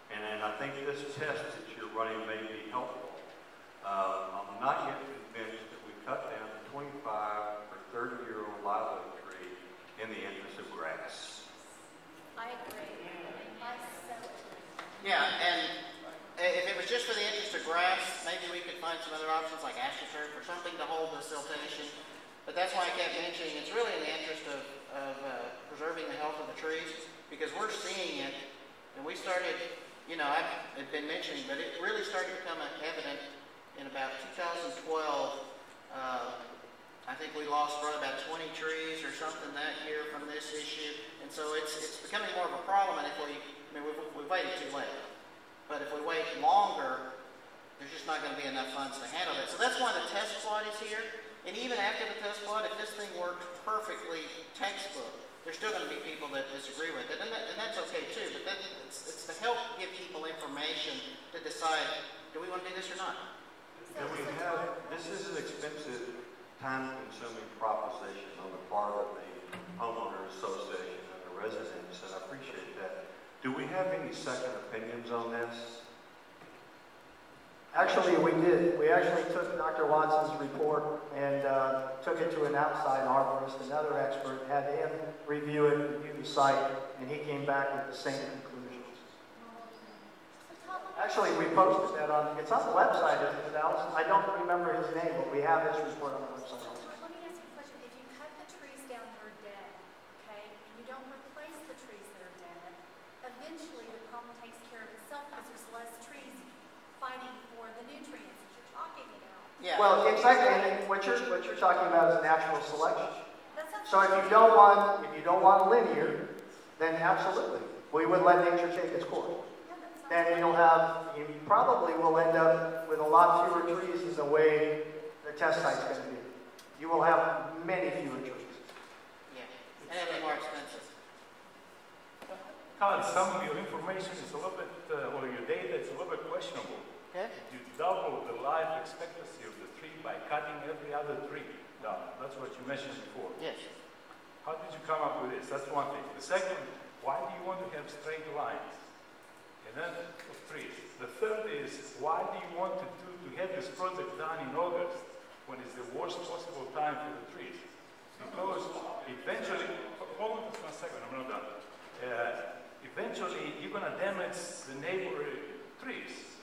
and I think this test that you're running may be helpful. I'm not yet convinced that we cut down a 25 or 30-year-old live oak tree in the interest of grass. I agree. Yeah, and if it was just for the interest of grass, maybe we could find some other options like astroturf or something to hold the siltation. But that's why I kept mentioning it's really in the interest of preserving the health of the trees, because we're seeing it, and we started, you know, I've been mentioning, but it really started to become evident in about 2012. I think we lost probably about 20 trees or something that year from this issue, and so it's becoming more of a problem. And if we waited too late, but if we wait longer, there's just not going to be enough funds to handle it. So that's why the test plot is here. And even after the test plot, if this thing worked perfectly textbook, there's still going to be people that disagree with it, and that's okay too. But it's to help give people information to decide, do we want to do this or not? And we have, this is an expensive, time-consuming proposition on the part of the homeowner association and the residents, and I appreciate that. Do we have any second opinions on this? Actually, we did. We actually took Dr. Watson's report and took it to an outside arborist, another expert, had him review it, review the site, and he came back with the same conclusions. Actually, we posted that on, it's on the website, isn't it, Alice? I don't remember his name, but we have his report on the website. Let me ask you a question. If you cut the trees down that are dead, okay, and you don't replace the trees that are dead, eventually the problem takes care of itself because there's less trees fighting for the nutrients that you're talking about. Yeah. Well, exactly. And what you're talking about is natural selection. That's not So if you don't want linear, then absolutely, we would let nature take its course. Then you probably will end up with a lot fewer trees in the way the test site's going to be. You will have many fewer trees. Yeah, and it'll be more expensive. Colin, some of your information is a little bit, or your data is a little bit questionable. Okay. You double the life expectancy of the tree by cutting every other tree down. That's what you mentioned before. Yes. How did you come up with this? That's one thing. The second, why do you want to have straight lines? And then of trees. The third is, why do you want to have this project done in August when it's the worst possible time for the trees? Because eventually, hold on just 1 second, I'm not done. Eventually, you're going to damage the neighboring trees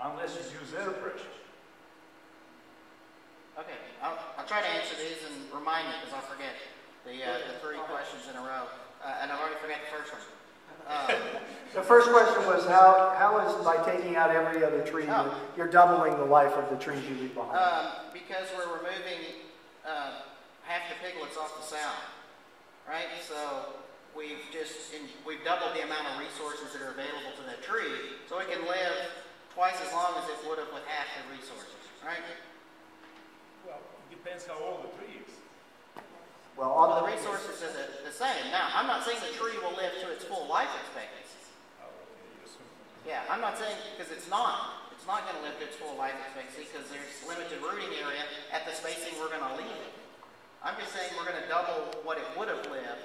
unless you use air pressure. Okay, I'll try to answer these and remind me because I'll forget the 3 questions in a row. And I've already forgot the first one. The first question was how is by taking out every other tree, you're doubling the life of the trees you leave behind? Because we're removing half the piglets off the sound, right? So we've doubled the amount of resources that are available to that tree, so it can live twice as long as it would have with half the resources, right? Well, it depends how old the tree is. Well, all the resources are the same. Now, I'm not saying the tree will live to its full life expectancy. Yeah, I'm not saying because it's not. It's not going to live to its full life expectancy because there's limited rooting area at the spacing we're going to leave it. I'm just saying we're going to double what it would have lived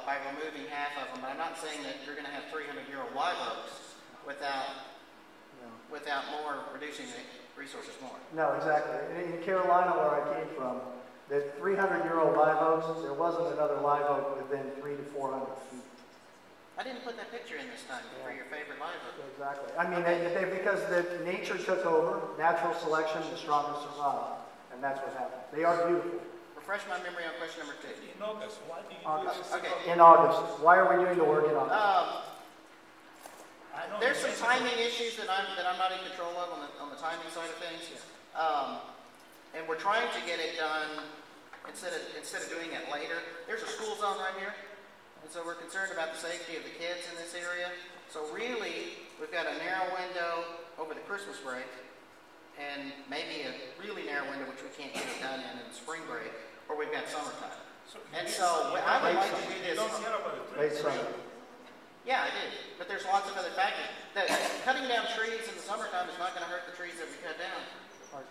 by removing half of them. But I'm not saying that you're going to have 300-year-old live oaks without reducing the resources more. No, exactly. In Carolina, where I came from, the 300-year-old live oaks, there wasn't another live oak within 300 to 400 feet. I didn't put that picture in this time for your favorite live oak. Exactly. I mean, because the nature took over, natural selection, the strongest survive, and that's what happened. They are beautiful. Refresh my memory on question number 2. In August, why do you do this? Okay. In August. Why are we doing the work in August? There's some timing issues that I'm not in control of on the timing side of things. And we're trying to get it done instead of doing it later. There's a school zone right here, and so we're concerned about the safety of the kids in this area. So really, we've got a narrow window over the Christmas break, and maybe a really narrow window which we can't get it done in spring break, or we've got summertime. And so I would like to do this. Late summer. Yeah, I did. But there's lots of other factors. Cutting down trees in the summertime is not going to hurt the trees that we cut down.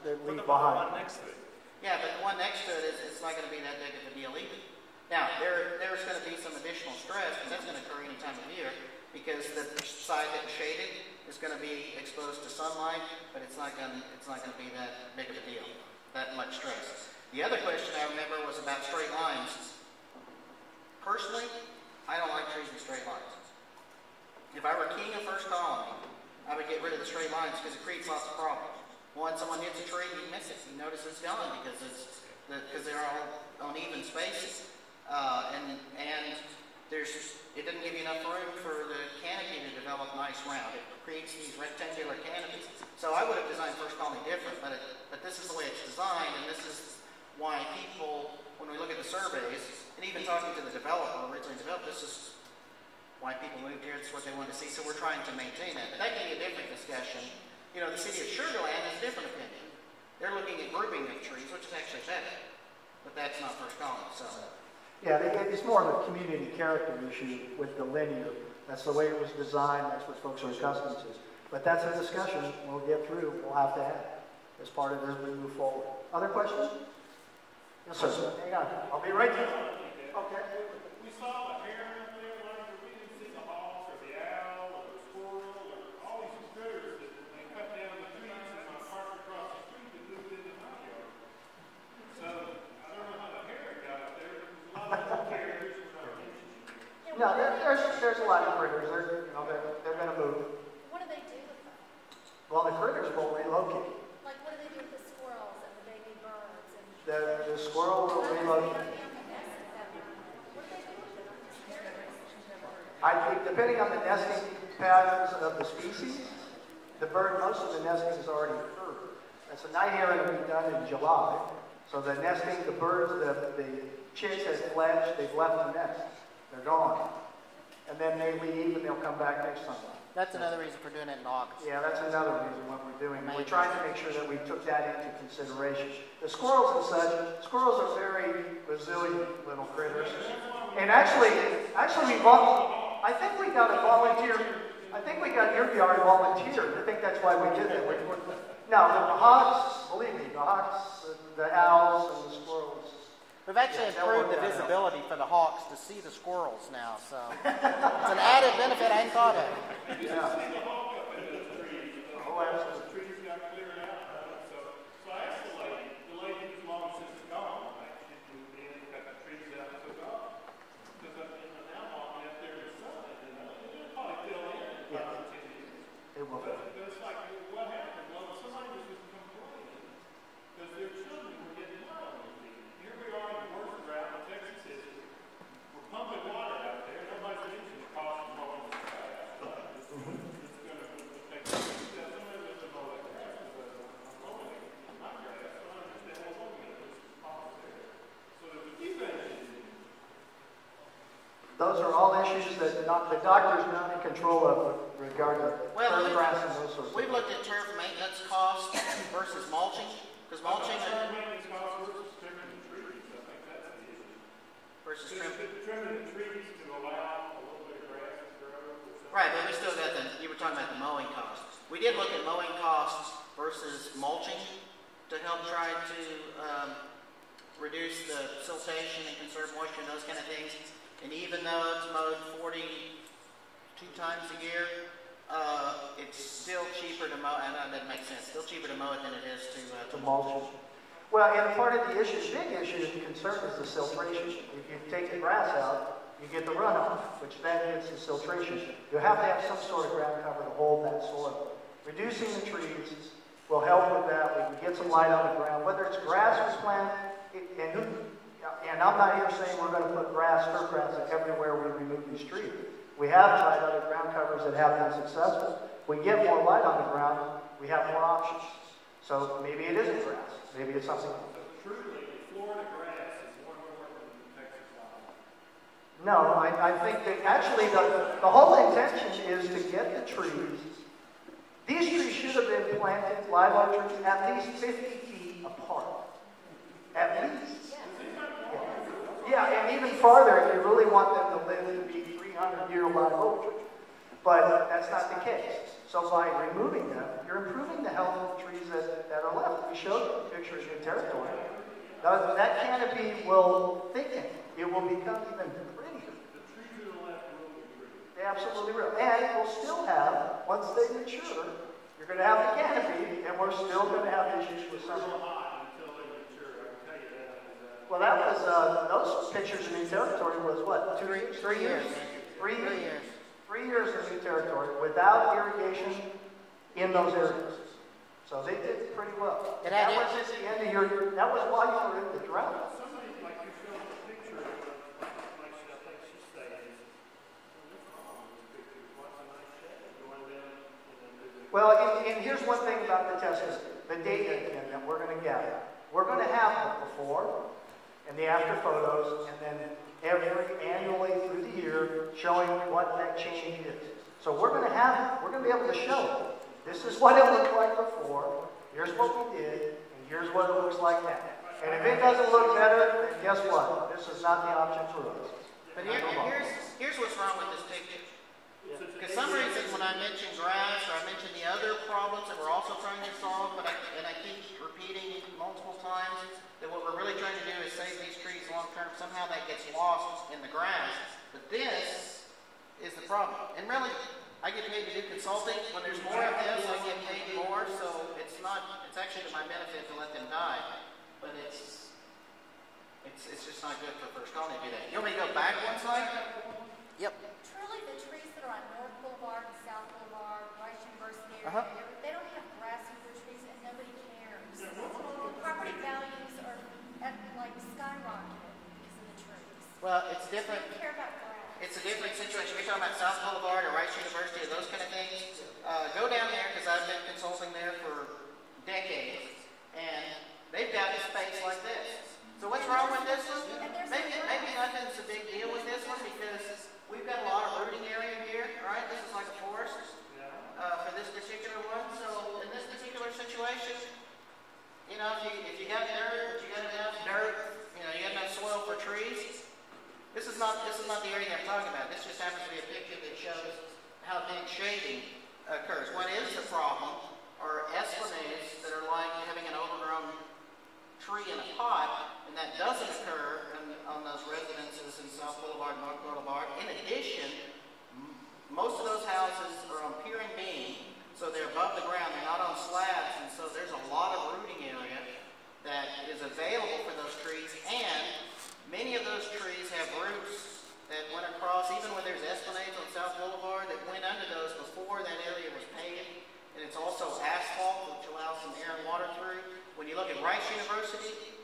They leave What about the behind. one next to it? Yeah, but the one next to it it's not going to be that big of a deal either. Now, there's going to be some additional stress, because that's going to occur any time of year, because the side that's shaded is going to be exposed to sunlight, but it's not going to be that big of a deal, that much stress. The other question I remember was about straight lines. Personally, I don't like trees with straight lines. If I were king of First Colony, I would get rid of the straight lines because it creates lots of problems. Once someone hits a tree, you miss it. You notice it's gone because they're all on even spaces. And it doesn't give you enough room for the canopy to develop nice round. It creates these rectangular canopies. So I would have designed First Colony different, but this is the way it's designed, and this is why people, when we look at the surveys, and even talking to the developer, originally developed, this is why people moved here, it's what they wanted to see, so we're trying to maintain that. But that can be a different discussion. You know, the city of Sugar Land has a different opinion. They're looking at grouping of trees, which is actually better, but that's not First Colony, so. Yeah, it's more of a community character issue with the linear. That's the way it was designed, that's what folks are accustomed to. But that's a discussion we'll get through, we'll have to have as part of as we move forward. Other questions? Yes, sir. Hang on, I'll be right there. Okay. We saw a heron up there, like we didn't see the hawk or the owl or the squirrel or all these critters that they cut down the trees and parked across the street and moved into my yard. So I don't know how the heron got up there. There's a lot of little carriers. No, there's a lot of critters. They're going to move. What do they do with them? Well, the critters will relocate. Like, what do they do with the squirrels and the baby birds? And The squirrel will relocate. What do they do with them? I think depending on the nesting patterns of the species, most of the nesting has already occurred. That's a night heron will be done in July. So the nesting, the birds, the chicks have fledged, they've left the nest. They're gone. And then they leave and they'll come back next summer. That's another reason for doing it in August. Yeah, that's another reason what we're doing. We're trying to make sure that we took that into consideration. The squirrels and such, squirrels are very resilient little critters. And actually I think we got a volunteer, I think we got your yard volunteered. I think that's why we did that. No, the hawks, believe me, the hawks, the owls, and the squirrels. We've actually improved the visibility for the hawks to see the squirrels now, so it's an added benefit I hadn't thought of. Yeah. Oh, absolutely. The trees got cleared out. So I asked the lady whose mom since is gone, she moved in and cut the trees out and took off. Because I'm now walking up there in the sun, and it'll probably fill in in 5 or 10 years. It will. But it's like, what happened? Well, somebody was just complaining because their children were getting hurt on these things. Here we are in the worst drought in Texas history. We're pumping water out there. Nobody's mentioning the cost of mowing the sky outside. It's going to affect somebody doesn't mow that grass because I'm mowing it. My grass, so I understand what's mowing it. It's cost there. So there's a few things you do. Those are all issues that the doctor's not in control of regarding turf grass and those sorts of We've things. looked at turf maintenance costs versus mulching, because mulching Turf maintenance costs versus trimming the trees. I think that's the issue. versus Trimming the trees to allow a little bit of grass to grow. right, but we still got you were talking about the mowing costs. We did look at mowing costs versus mulching to help try to reduce the siltation and conserve moisture and those kind of things. And even though it's mowed 42 times a year, it's still cheaper to mow, and that doesn't make sense, still cheaper to mow it than it is to mulch. Well, and part of the issue, big issue and concern is the siltration. If you take the grass out, you get the runoff, which then gets the siltration. You have to have some sort of ground cover to hold that soil. Reducing the trees will help with that. We can get some light on the ground, whether it's grass was planted, and I'm not here saying we're going to put turf grass everywhere we remove these trees. We have tried other ground covers that have been successful. We get more light on the ground, we have more options. So maybe it isn't grass. Maybe it's something else. Truly, Florida grass is more important than Texas lime. No, I think that actually the whole intention is to get the trees. These trees should have been planted, live oak trees, at least 50 feet apart. At least. Yeah, and even farther if you really want them to live to be 300-year live oak trees. But that's not the case. So by removing them, you're improving the health of the trees that are left. We showed pictures in territory. That canopy will thicken. It will become even prettier. The trees are left will be pretty. They absolutely will. And we'll still have, once they mature, you're going to have the canopy, and we're still going to have issues with some. Until they mature, I can tell you that. Well, that was, those pictures in new territory was what, 3 years? 3 years. 3 years. 3 years in new territory without irrigation in those areas. So they did pretty well. That was at the end of that was while you were in the drought. Somebody, like you showed the picture of, like I think she stated, Well, and here's one thing about the test is the data again that we're going to gather. We're going to have the before and the after photos, and then annually through the year showing what that change is. So we're going to be able to show this is what it looked like before, here's what we did, and here's what it looks like now. And if it doesn't look better, then guess what? This is not the option for us. But here's what's wrong with this picture. Because some reason when I mention grass or I mention the other problems that we're also trying to solve, and I keep repeating multiple times that what we're really trying to do is save these trees long term, somehow that gets lost in the grass. But this is the problem. And really, I get paid to do consulting. When there's more of this, I get paid more, so it's actually to my benefit to let them die. But it's just not good for First Colony to do that. You want me to go back one slide? Yep. Truly, the trees that are on North Boulevard and South Boulevard, Rice University area, they don't have grass in their trees, and nobody cares. The property values are like skyrocketed because of the trees. Well, it's different. They don't care about grass. It's a different situation. We're talking about South Boulevard or Rice University or those kind of things. Go down there because I've been consulting there for decades, and they've got a space like this. So what's wrong with this one? Maybe nothing's a big deal with this one because we've got a lot of rooting area here, right? This is like a forest for this particular one. So in this particular situation, you know, if you got dirt, you got enough dirt, you know, you got enough soil for trees. This is not the area I'm talking about. This just happens to be a picture that shows how big shading occurs. What is the problem are esplanades that are like having an overgrown tree in a pot, and that doesn't occur on those residences in South Boulevard and North Boulevard. In addition, most of those houses are on pier and beam, so they're above the ground, they're not on slabs, and so there's a lot of rooting area that is available for those trees, and many of those trees have roots that went across, even when there's esplanades on South Boulevard, that went under those before that area was paved, and it's also asphalt, which allows some air and water through. When you look at Rice University,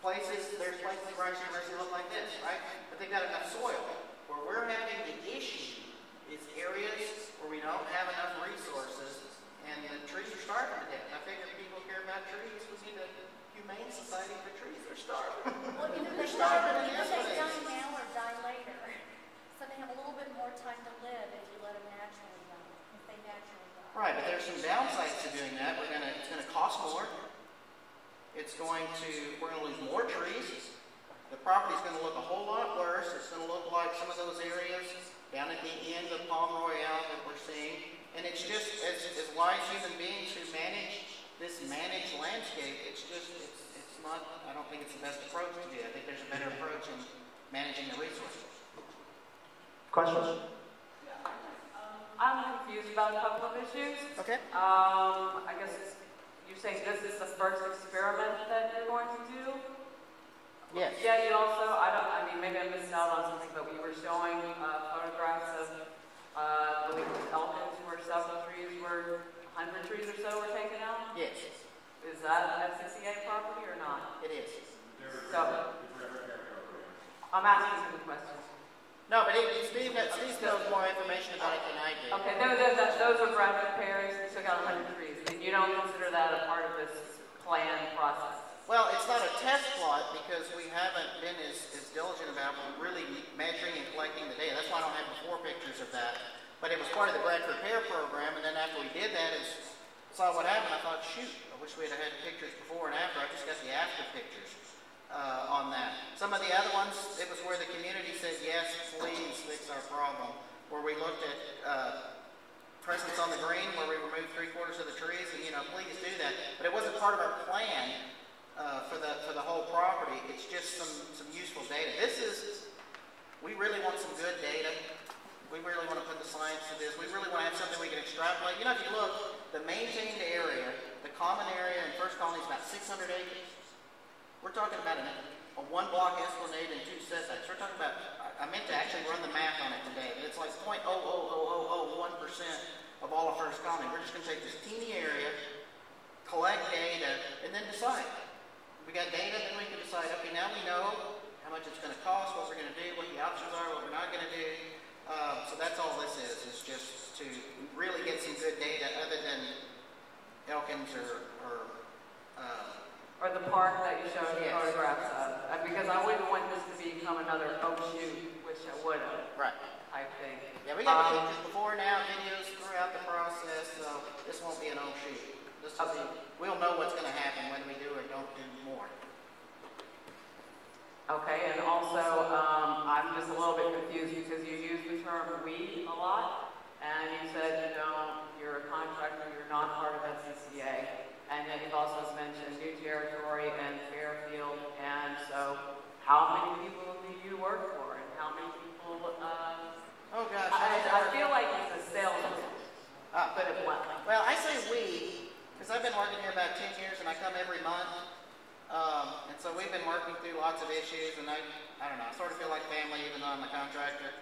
there's places at Rice University that look like this, right? But they've got enough soil. Where we're having the issue is areas where we don't have enough resources, and the trees are starving to death. I figure people care about trees. We need a humane society for trees. They're starving. Well, either They're they starving in die esplanades. now or die later. So they have a little bit more time to live if you let them naturally die, if they naturally die. Right, but there's some downsides to doing that. It's going to cost more. We're going to lose more trees. The property's going to look a whole lot worse. It's going to look like some of those areas down at the end of Palm Royale that we're seeing. And it's just, as wise human beings who manage this managed landscape, it's not, I don't think it's the best approach to do. I think there's a better approach in managing the resources. Questions? I'm confused about a couple of issues. Okay. I guess you're saying this is the first experiment that you're going to do? Yes. Yeah, you also, maybe I missed out on something, but we were showing photographs of, I believe it was Elkins, where several trees were, 100 trees or so were taken out? Yes. Is that an FCCA property or not? It is. So, I'm asking you the questions. No, but Steve knows more information about it than I do. Okay, those are graphic pairs, you took out 100 trees. You don't consider that a part of this plan process? Well, it's not a test plot because we haven't been as diligent about really measuring and collecting the data. That's why I don't have before pictures of that. But it was part of the Bradford Pear program, and then after we did that, saw what happened, I thought, shoot, I wish we had had pictures before and after. I just got the after pictures on that. Some of the other ones, it was where the community said, yes, please fix our problem. Where we looked at presence on the green, where we removed 3/4 of the trees, and please do that. But it wasn't part of our plan for the whole property. It's just some useful data. We really want some good data. We really want to put the science to this. We really want to have something we can extrapolate. If you look, the maintained area, the common area in First Colony is about 600 acres. We're talking about a one-block esplanade and 2 setbacks. We're talking about, I meant to actually run the math on it today, but it's like 0.00001% of all of First Colony. We're just going to take this teeny area, collect data, and then decide. We got data, then we can decide, okay, now we know how much it's going to cost, what we're going to do, what the options are, what we're not going to do. So that's all this is just to really get some good data other than Elkins or the park that you showed the Yes. photographs of. Because I wouldn't want this to become another Oak Shoot, which I would have, right. I think. Yeah, we got pictures before now, videos throughout the process, so this won't be an old shoot. This will be, we'll know what's going to happen when we do or don't do more. Okay, and also, I'm just a little bit confused because you use the term "we" a lot, and you said, you're a contractor, you're not part of FCCA, and then you've also mentioned New Territory and Fairfield, and so how many people do you work for, and how many people, Oh gosh. I feel like it's a salesman, put it bluntly. Well, I say we, because I've been working here about 10 years and I come every month. And so we've been working through lots of issues, and I don't know, I sort of feel like family even though I'm a contractor.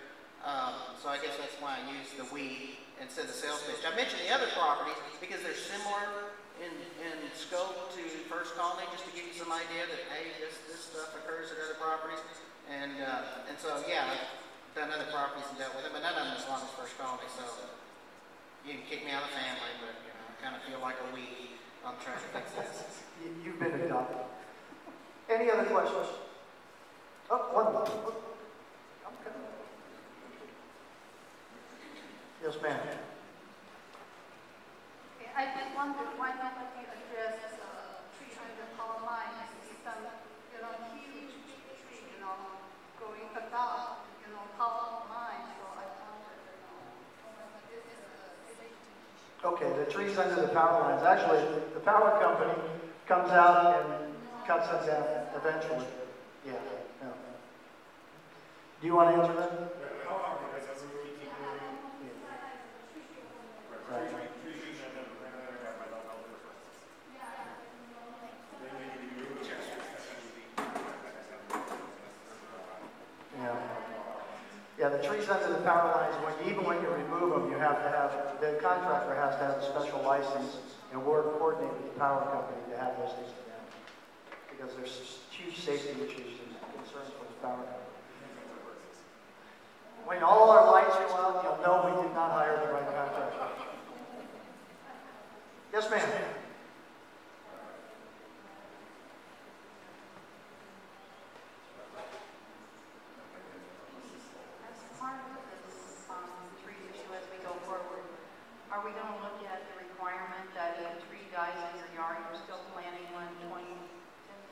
So I guess that's why I use the we instead of sales pitch. I mentioned the other properties because they're similar in scope to First Colony, just to give you some idea that, hey, this stuff occurs at other properties. And so, yeah, I've done other properties and dealt with it, but none of them as long as First Colony. So you can kick me out of the family, but I kind of feel like a we on trying to fix this. You've been adopted. Any other questions? Oh, one more. Okay. Yes, ma'am. I just wondered why not you address tree under power lines? Some, huge tree, going above, power lines. So I wondered, this is a Okay, the trees under the power lines. Actually, the power company comes out and cuts them down eventually. Yeah. No. Do you want to answer that? How long do you guys have to keep doing? Right. Yeah, the trees under the power lines, even when you remove them, you have to have, the contractor has to have a special license and work coordinate with the power company to have those things down. Because there's huge safety issues and concerns with the power company. When all our lights go out, you'll know we did not hire the right contractor. Yes, ma'am. Are we going to look at the requirement that if a tree dies in your yard, you're still planting one 10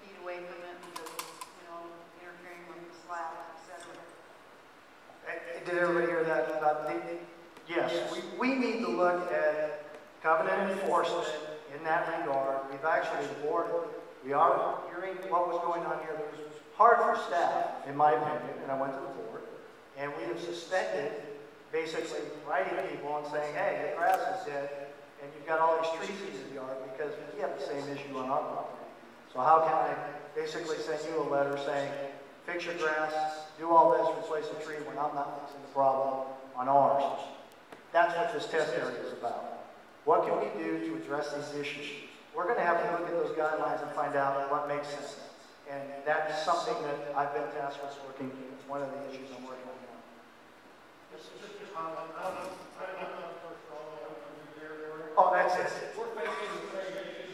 feet away from it because, interfering with the slab, et cetera? Did everybody hear that? Yes, we need to look at covenant enforcement in that regard. We've actually, the board, we are hearing what was going on here. It was hard for staff, in my opinion, and I went to the board, and we have suspended basically writing people and saying, hey, the grass is dead, and you've got all these trees in your yard because we have the same issue on our property. So how can I basically send you a letter saying, fix your grass, do all this, replace the tree when I'm not fixing the problem on ours? That's what this test area is about. What can we do to address these issues? We're going to have to look at those guidelines and find out what makes sense. And that's something that I've been tasked with working. It's one of the issues I'm working on now. Oh, that's it.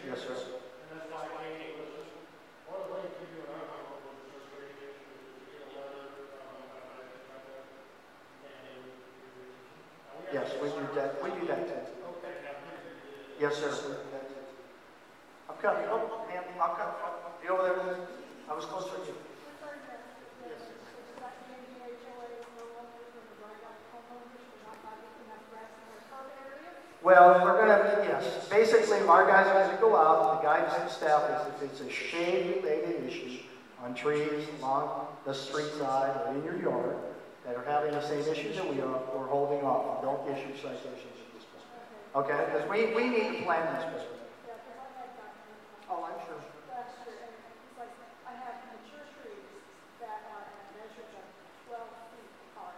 Yes, sir. Yes, we do that. We do that too. Yes, sir. We do that too. I'm coming. Oh, ma'am, I'll come. You over there? I was closer to you. Well, we're going to, yes. Basically, our guys are going to go out. The guidance to staff is if it's a shade-related issue on trees along the street side or in your yard that are having the same issues that we are, we're holding off. Don't issue citations at this point. Okay? Because we need to plan this better. Oh, I'm sure. I have mature trees that are measured at 12 feet apart.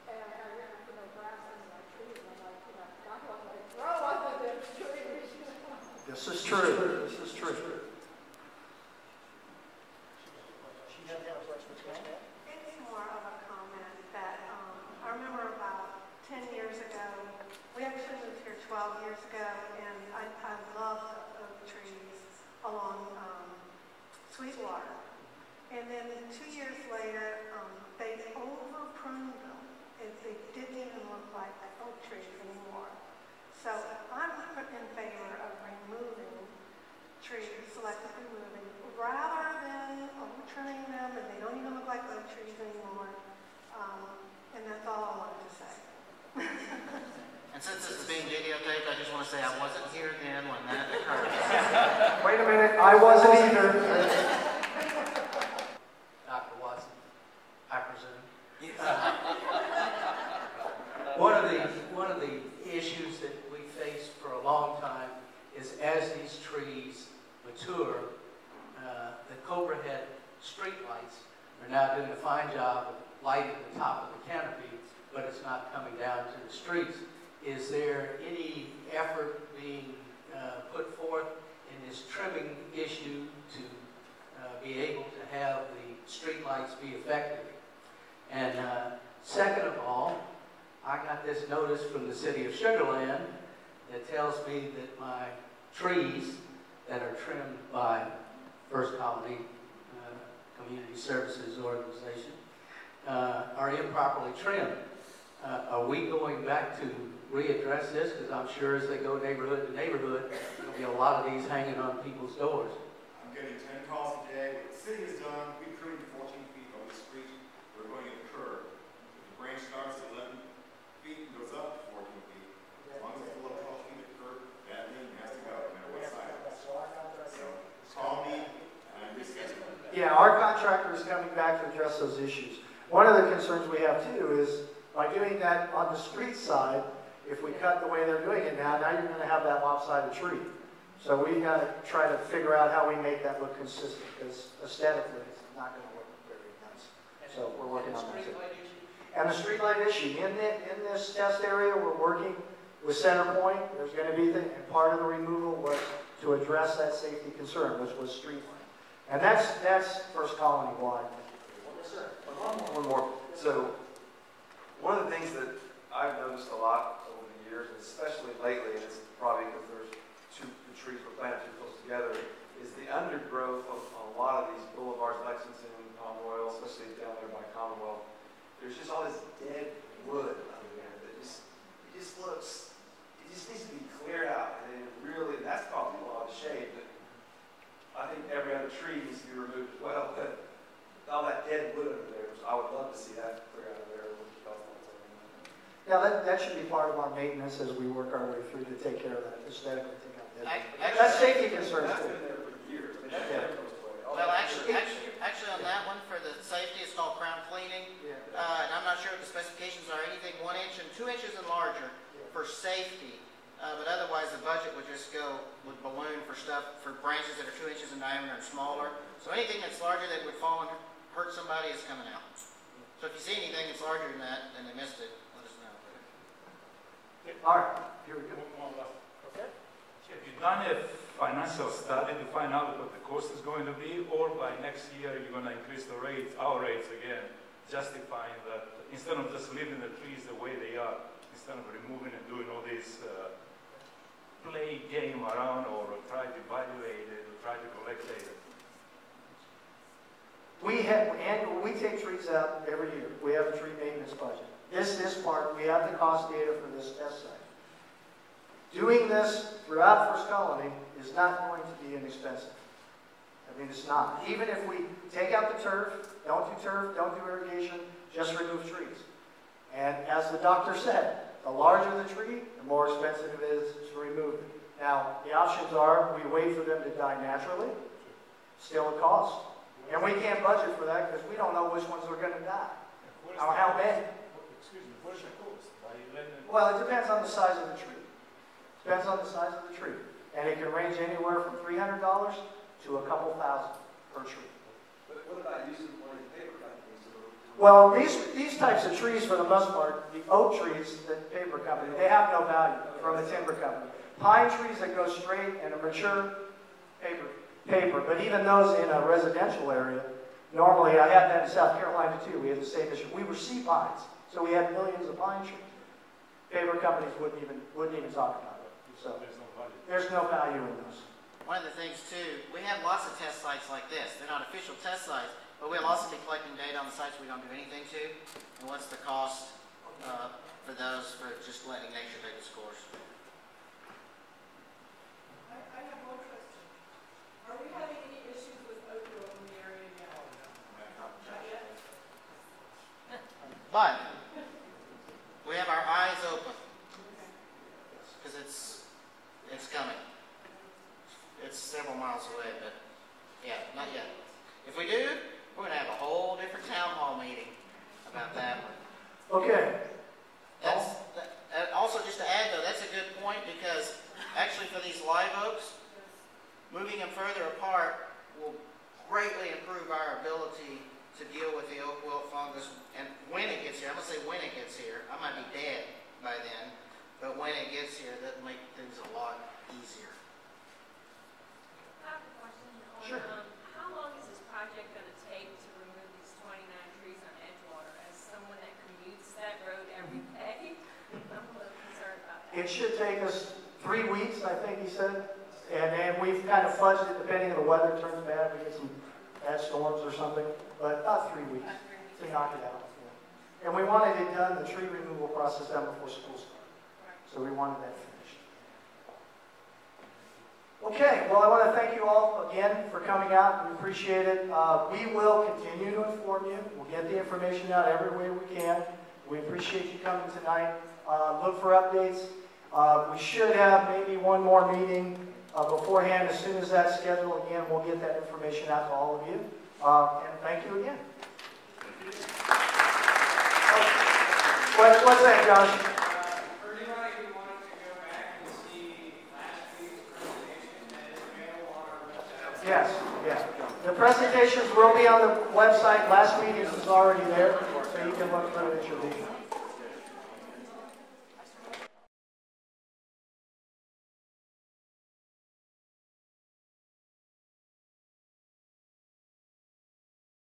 And I ran into no grass in my trees. And I'm like, God wants me to grow up with them trees. This is true. This is true. It's more of a comment that I remember about 10 years ago, 12 years ago, and I love the oak trees along Sweetwater. And then 2 years later, they over-pruned them, and they didn't even look like oak trees anymore. So I'm in favor of removing trees, selectively removing, rather than overturning them, and they don't even look like oak trees anymore. And that's all I wanted to say. And since this is being videotaped, I just want to say I wasn't here then when that occurred. Wait a minute, I wasn't either. Dr. Watson, I presume. One of the issues that we faced for a long time is as these trees mature, the Cobra Head street lights are now doing a fine job of lighting the top of the canopy, but it's not coming down to the streets. Is there any effort being put forth in this trimming issue to be able to have the street lights be effective? And second of all, I got this notice from the city of Sugar Land that tells me that my trees that are trimmed by First Colony Community Services Organization are improperly trimmed. Are we going back to readdress this? Because I'm sure as they go neighborhood to neighborhood, there'll be a lot of these hanging on people's doors. I'm getting 10 calls a day. What the city has done, we pruned 14 feet on the street. We're going at the curb. If the branch starts at 11 feet and goes up to 14 feet, as long as it's below 12 feet at the curb, that thing has to go, no matter what side it is. So call me and I reschedule. Yeah, our contractor is coming back to address those issues. One of the concerns we have too is by doing that on the street side, if we cut the way they're doing it now you're going to have that lopsided tree. So we've got to try to figure out how we make that look consistent, because aesthetically it's not going to look very nice. So we're working on that too. And the streetlight issue, in this test area, we're working with CenterPoint. There's going to be, and part of the removal was to address that safety concern, which was streetlight. And that's First Colony wide. Yes, sir. One more. So one of the things that I've noticed a lot over the years, and especially lately, and it's probably because the trees were planted too close together, is the undergrowth on a lot of these boulevards, Lexington, Palm Royal, especially down there by Commonwealth. There's just all this dead wood under there that just needs to be cleared out. And it really, that's probably a lot of shade, but I think every other tree needs to be removed as well. But all that dead wood under there, I would love to see that clear out of there. Now that should be part of our maintenance as we work our way through to take care of that aesthetically. That's safety concerns too. That's been there for years. I mean, that never goes away. Well, actually on that one for the safety, it's called crown cleaning. And I'm not sure what the specifications are, anything 1 inch and 2 inches and larger for safety. But otherwise the budget would just go with balloon for stuff, for branches that are 2 inches in diameter and smaller. So anything that's larger that would fall and hurt somebody is coming out. So if you see anything that's larger than that and they missed it, let us know. All right, here we go. Okay. Have you done a financial study to find out what the cost is going to be, or by next year you're going to increase the rates, our rates again, justifying that instead of just leaving the trees the way they are, instead of removing and doing all this play game around or try to evaluate it or try to collect data? We take trees out every year. We have a tree maintenance budget. This part, we have the cost data for this test site. Doing this throughout First Colony is not going to be inexpensive. I mean, it's not. Even if we take out the turf, don't do irrigation, just remove trees. And as the doctor said, the larger the tree, the more expensive it is to remove it. Now, the options are we wait for them to die naturally, still a cost. And we can't budget for that because we don't know which ones are going to die. How many? Excuse me, what is the cost? Well, it depends on the size of the tree. Depends on the size of the tree. And it can range anywhere from $300 to a couple thousand per tree. But what about using one of the paper companies? Well, these types of trees, for the most part, the oak trees, the paper company, they have no value from the timber company. Pine trees that go straight and are mature, paper. But even those in a residential area, normally, I had that in South Carolina too. We had the same issue. We were sea pines, so we had millions of pine trees. Paper companies wouldn't even talk about it. So There's no value. there's no value in those. One of the things too, we have lots of test sites like this. They're not official test sites, but we'll also be collecting data on the sites we don't do anything to. And what's the cost for those for just letting nature take the scores? I have one question. Are we having any issues with opioid in the area now? Not yet? But we have our eyes open because it's coming. It's several miles away, but yeah, not yet. If we do, we're going to have a whole different town hall meeting about that one. Okay. Also, just to add though, that's a good point because actually for these live oaks, moving them further apart will greatly improve our ability to deal with the oak wilt fungus. And when it gets here, I'm going to say when it gets here, I might be dead by then, but when it gets here, that'll make things a lot easier. I have a question on, Sure. How long is this project going to take to remove these 29 trees on Edgewater? As someone that commutes that road every day, I'm a little concerned about that. It should take us 3 weeks, I think he said. And then we've kind of fudged it depending on the weather turns bad. We get some bad storms or something. But about 3 weeks to knock it out. Yeah. And we wanted it done, the tree removal process done before school started. So we wanted that finished. Okay, well I want to thank you all again for coming out. We appreciate it. We will continue to inform you. We'll get the information out every way we can. We appreciate you coming tonight. Look for updates. We should have maybe one more meeting beforehand. As soon as that's scheduled, again, we'll get that information out to all of you. And thank you again. What's that, Josh? For anybody who wanted to go back and see last week's presentation, that is available on our website. Yes, yeah. The presentations will be on the website. Last meeting is already there, so you can look through it at your leisure.